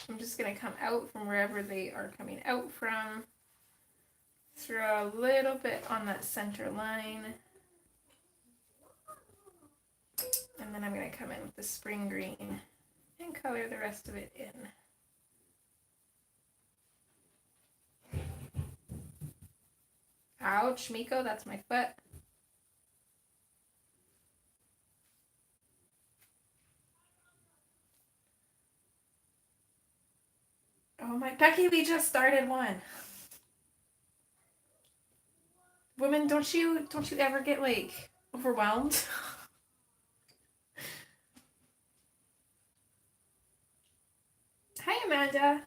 I'm just going to come out from wherever they are coming out from. Throw a little bit on that center line. And then I'm going to come in with the spring green and color the rest of it in. Ouch, Miko, that's my foot. Oh my, Becky, we just started one. Women, don't you ever get like overwhelmed? Hi, Amanda.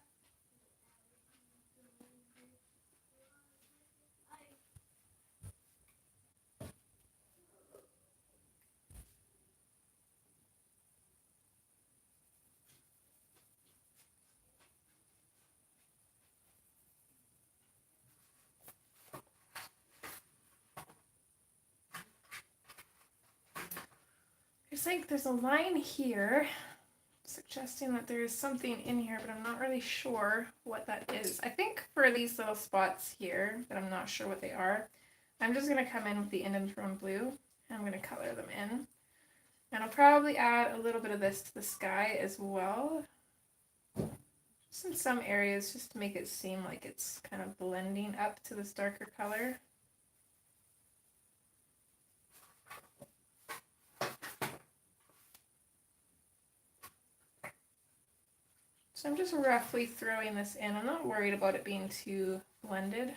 There's a line here suggesting that there is something in here, but I'm not really sure what that is. I think for these little spots here, that I'm not sure what they are, I'm just going to come in with the Indanthrone Blue, and I'm going to color them in. And I'll probably add a little bit of this to the sky as well. Just in some areas, just to make it seem like it's kind of blending up to this darker color. So I'm just roughly throwing this in. I'm not worried about it being too blended.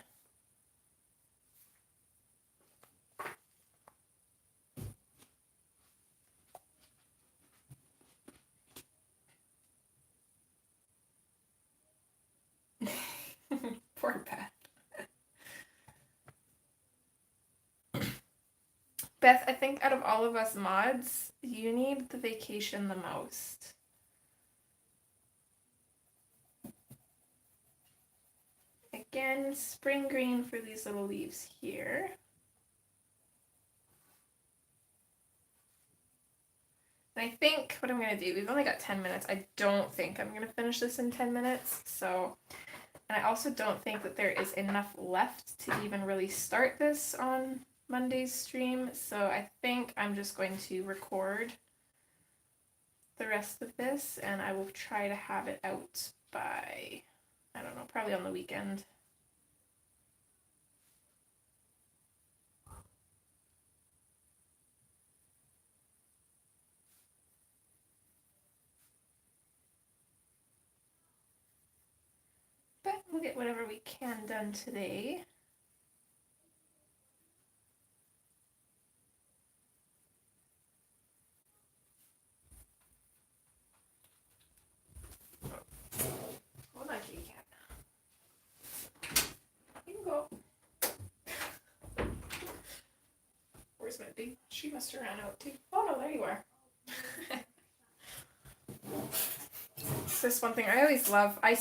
Poor Beth. Beth, I think out of all of us mods, you need the vacation the most. Again, spring green for these little leaves here. And I think what I'm going to do, we've only got 10 minutes. I don't think I'm going to finish this in 10 minutes. So, and I also don't think that there is enough left to even really start this on Monday's stream. So I think I'm just going to record the rest of this and I will try to have it out by, I don't know, probably on the weekend. we'll get whatever we can done today. Hold on, kitty cat. You can go. Where's my big? She must have ran out too. Oh no, there you are. It's this one thing I always love. I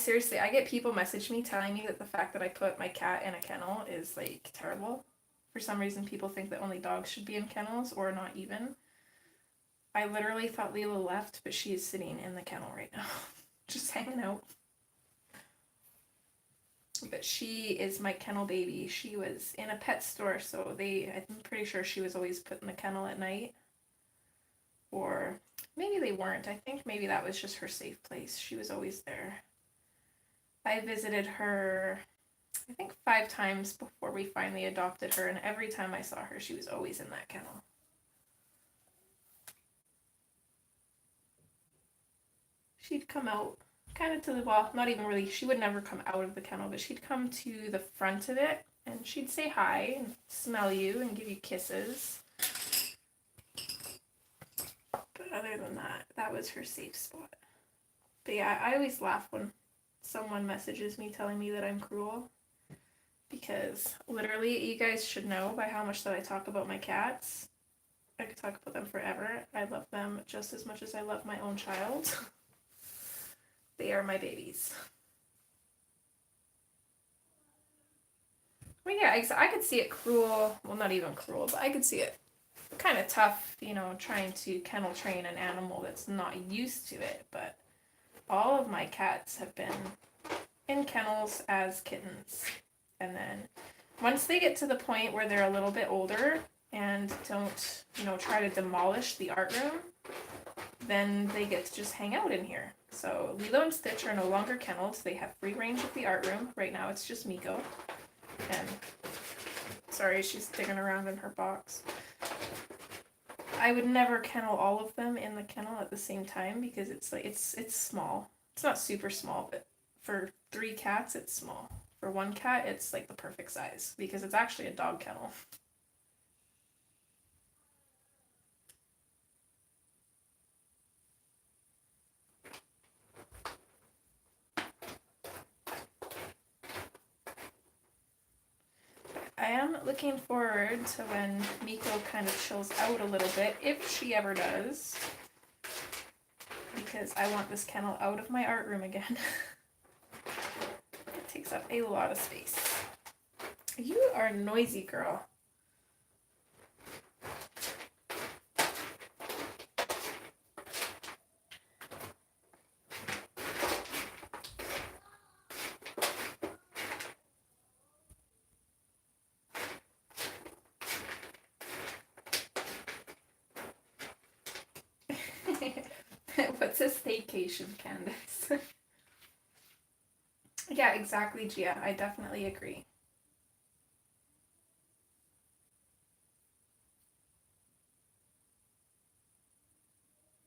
get people message me telling me that the fact that I put my cat in a kennel is like terrible. For some reason, people think that only dogs should be in kennels, or not even. I literally thought Lila left, but she is sitting in the kennel right now, just hanging out. But she is my kennel baby. She was in a pet store, so I'm pretty sure she was always put in the kennel at night. Or maybe they weren't. I think maybe that was just her safe place. She was always there. I visited her, I think 5 times before we finally adopted her, and every time I saw her, she was always in that kennel. She'd come out kind of to the, well, not even really, she would never come out of the kennel, but she'd come to the front of it, and she'd say hi, and smell you, and give you kisses. But other than that, that was her safe spot. But yeah, I always laugh when someone messages me telling me that I'm cruel. Because literally, you guys should know by how much that I talk about my cats. I could talk about them forever. I love them just as much as I love my own child. They are my babies. Well, yeah, I could see it cruel. Well, not even cruel, but I could see it kind of tough, you know, trying to kennel train an animal that's not used to it. But all of my cats have been in kennels as kittens. And then once they get to the point where they're a little bit older and don't, you know, try to demolish the art room, then they get to just hang out in here. So Lilo and Stitch are no longer kennels. They have free range of the art room. Right now it's just Miko. And sorry, she's digging around in her box. I would never kennel all of them in the kennel at the same time because it's like it's small. It's not super small, but for 3 cats it's small. For 1 cat it's like the perfect size because it's actually a dog kennel. I am looking forward to when Miko kind of chills out a little bit, if she ever does. Because I want this kennel out of my art room again. It takes up a lot of space. You are a noisy girl. What's a staycation, Candace? Yeah, exactly, Gia. I definitely agree.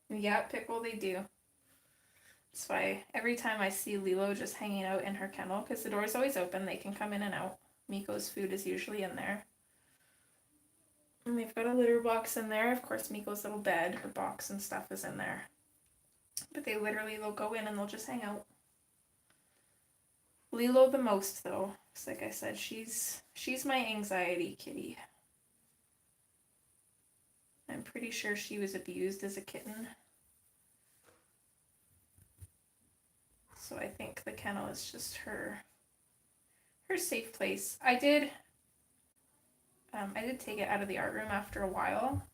Yeah, Pickle, they do. That's why every time I see Lilo just hanging out in her kennel, because the door's always open, they can come in and out. Miko's food is usually in there. And they've got a litter box in there. Of course, Miko's little bed, her box and stuff is in there. But they'll go in and they'll just hang out. Lilo the most, though. It's like I said, she's my anxiety kitty. I'm pretty sure she was abused as a kitten. So I think the kennel is just her safe place. I did take it out of the art room after a while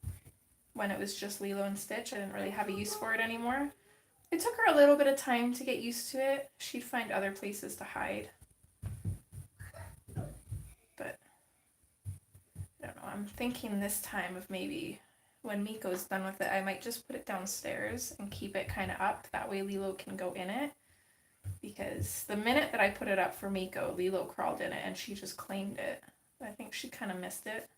when it was just Lilo and Stitch. I didn't really have a use for it anymore. It took her a little bit of time to get used to it. She'd find other places to hide. But I don't know, I'm thinking this time of maybe when Miko's done with it, I might just put it downstairs and keep it kind of up. That way Lilo can go in it. Because the minute that I put it up for Miko, Lilo crawled in it and she just claimed it. I think she kind of missed it.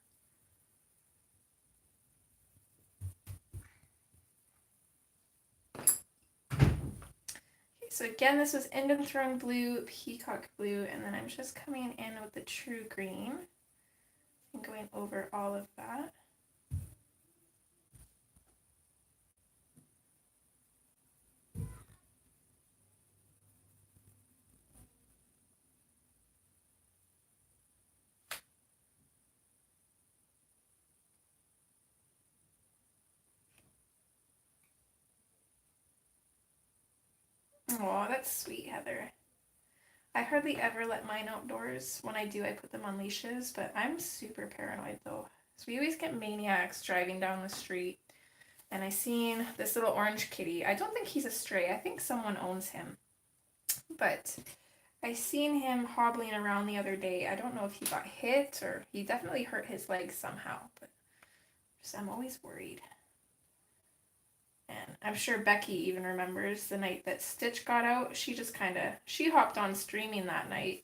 Okay, So again, this was Indian Throne Blue, Peacock Blue, and then I'm just coming in with the True Green and going over all of that. Oh, that's sweet, Heather. I hardly ever let mine outdoors. When I do, I put them on leashes, but I'm super paranoid though. So we always get maniacs driving down the street. And I seen this little orange kitty. I don't think he's a stray. I think someone owns him. But I seen him hobbling around the other day. I don't know if he got hit or he definitely hurt his leg somehow. But just, I'm always worried. And I'm sure Becky even remembers the night that Stitch got out. She hopped on streaming that night.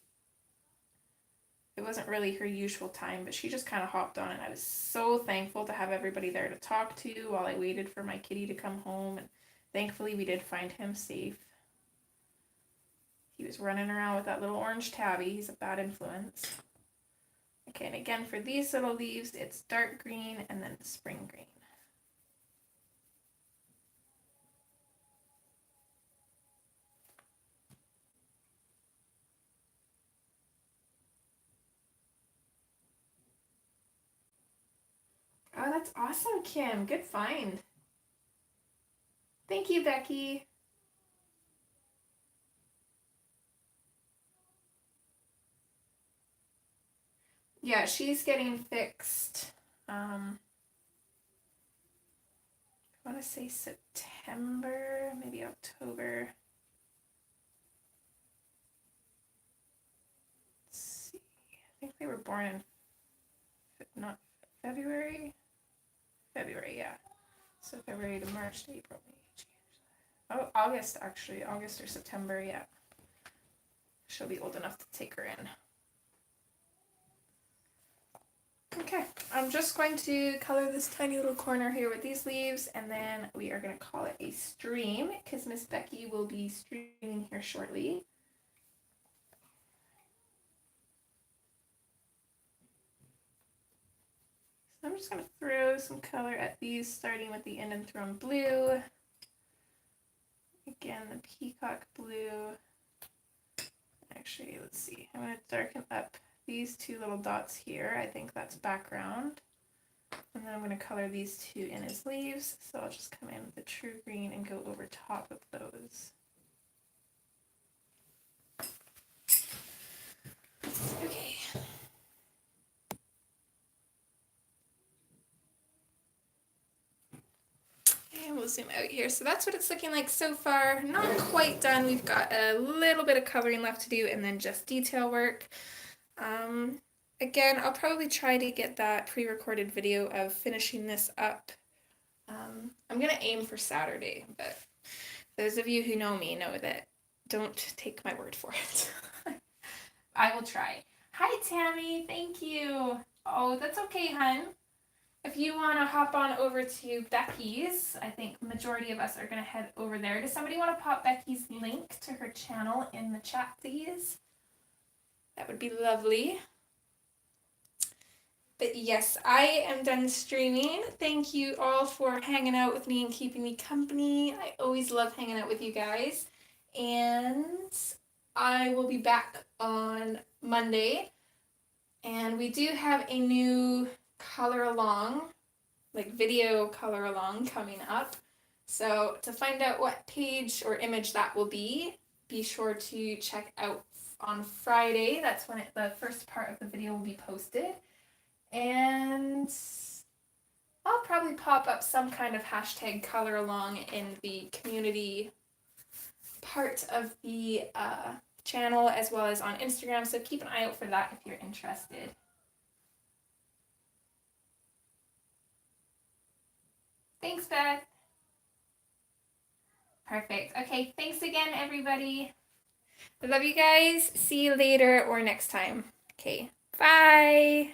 It wasn't really her usual time, but she just kind of hopped on, and I was so thankful to have everybody there to talk to while I waited for my kitty to come home, and thankfully we did find him safe. He was running around with that little orange tabby. He's a bad influence. Okay, and again for these little leaves, it's dark green and then spring green. Oh, that's awesome, Kim. Good find. Thank you, Becky. Yeah, she's getting fixed. I want to say September, maybe October. Let's see. I think they were born in not February. February, yeah. So February to March to April, May, June. Oh, August actually. August or September, yeah. She'll be old enough to take her in. Okay, I'm just going to color this tiny little corner here with these leaves, and then we are going to call it a stream because Miss Becky will be streaming here shortly. So I'm just going to throw some color at these, starting with the Indian Throne Blue. Again, the Peacock Blue. Actually, let's see. I'm going to darken up these two little dots here. I think that's background. And then I'm going to color these two in as leaves. So I'll just come in with the True Green and go over top of those. Okay. And we'll zoom out here. So that's what it's looking like so far. Not quite done. We've got a little bit of coloring left to do and then just detail work. Again, I'll probably try to get that pre-recorded video of finishing this up. I'm going to aim for Saturday, but those of you who know me know that don't take my word for it. I will try. Hi, Tammy. Thank you. Oh, that's okay, hun. If you want to hop on over to Becky's, I think the majority of us are going to head over there. Does somebody want to pop Becky's link to her channel in the chat, please? That would be lovely. But yes, I am done streaming. Thank you all for hanging out with me and keeping me company. I always love hanging out with you guys. And I will be back on Monday. And we do have a new color along, like video color along coming up. So to find out what page or image that will be sure to check out on Friday. That's when the first part of the video will be posted. And I'll probably pop up some kind of hashtag color along in the community part of the channel as well as on Instagram. So keep an eye out for that if you're interested. Thanks, Beth. Perfect. Okay, thanks again, everybody. I love you guys. See you later or next time. Okay, bye.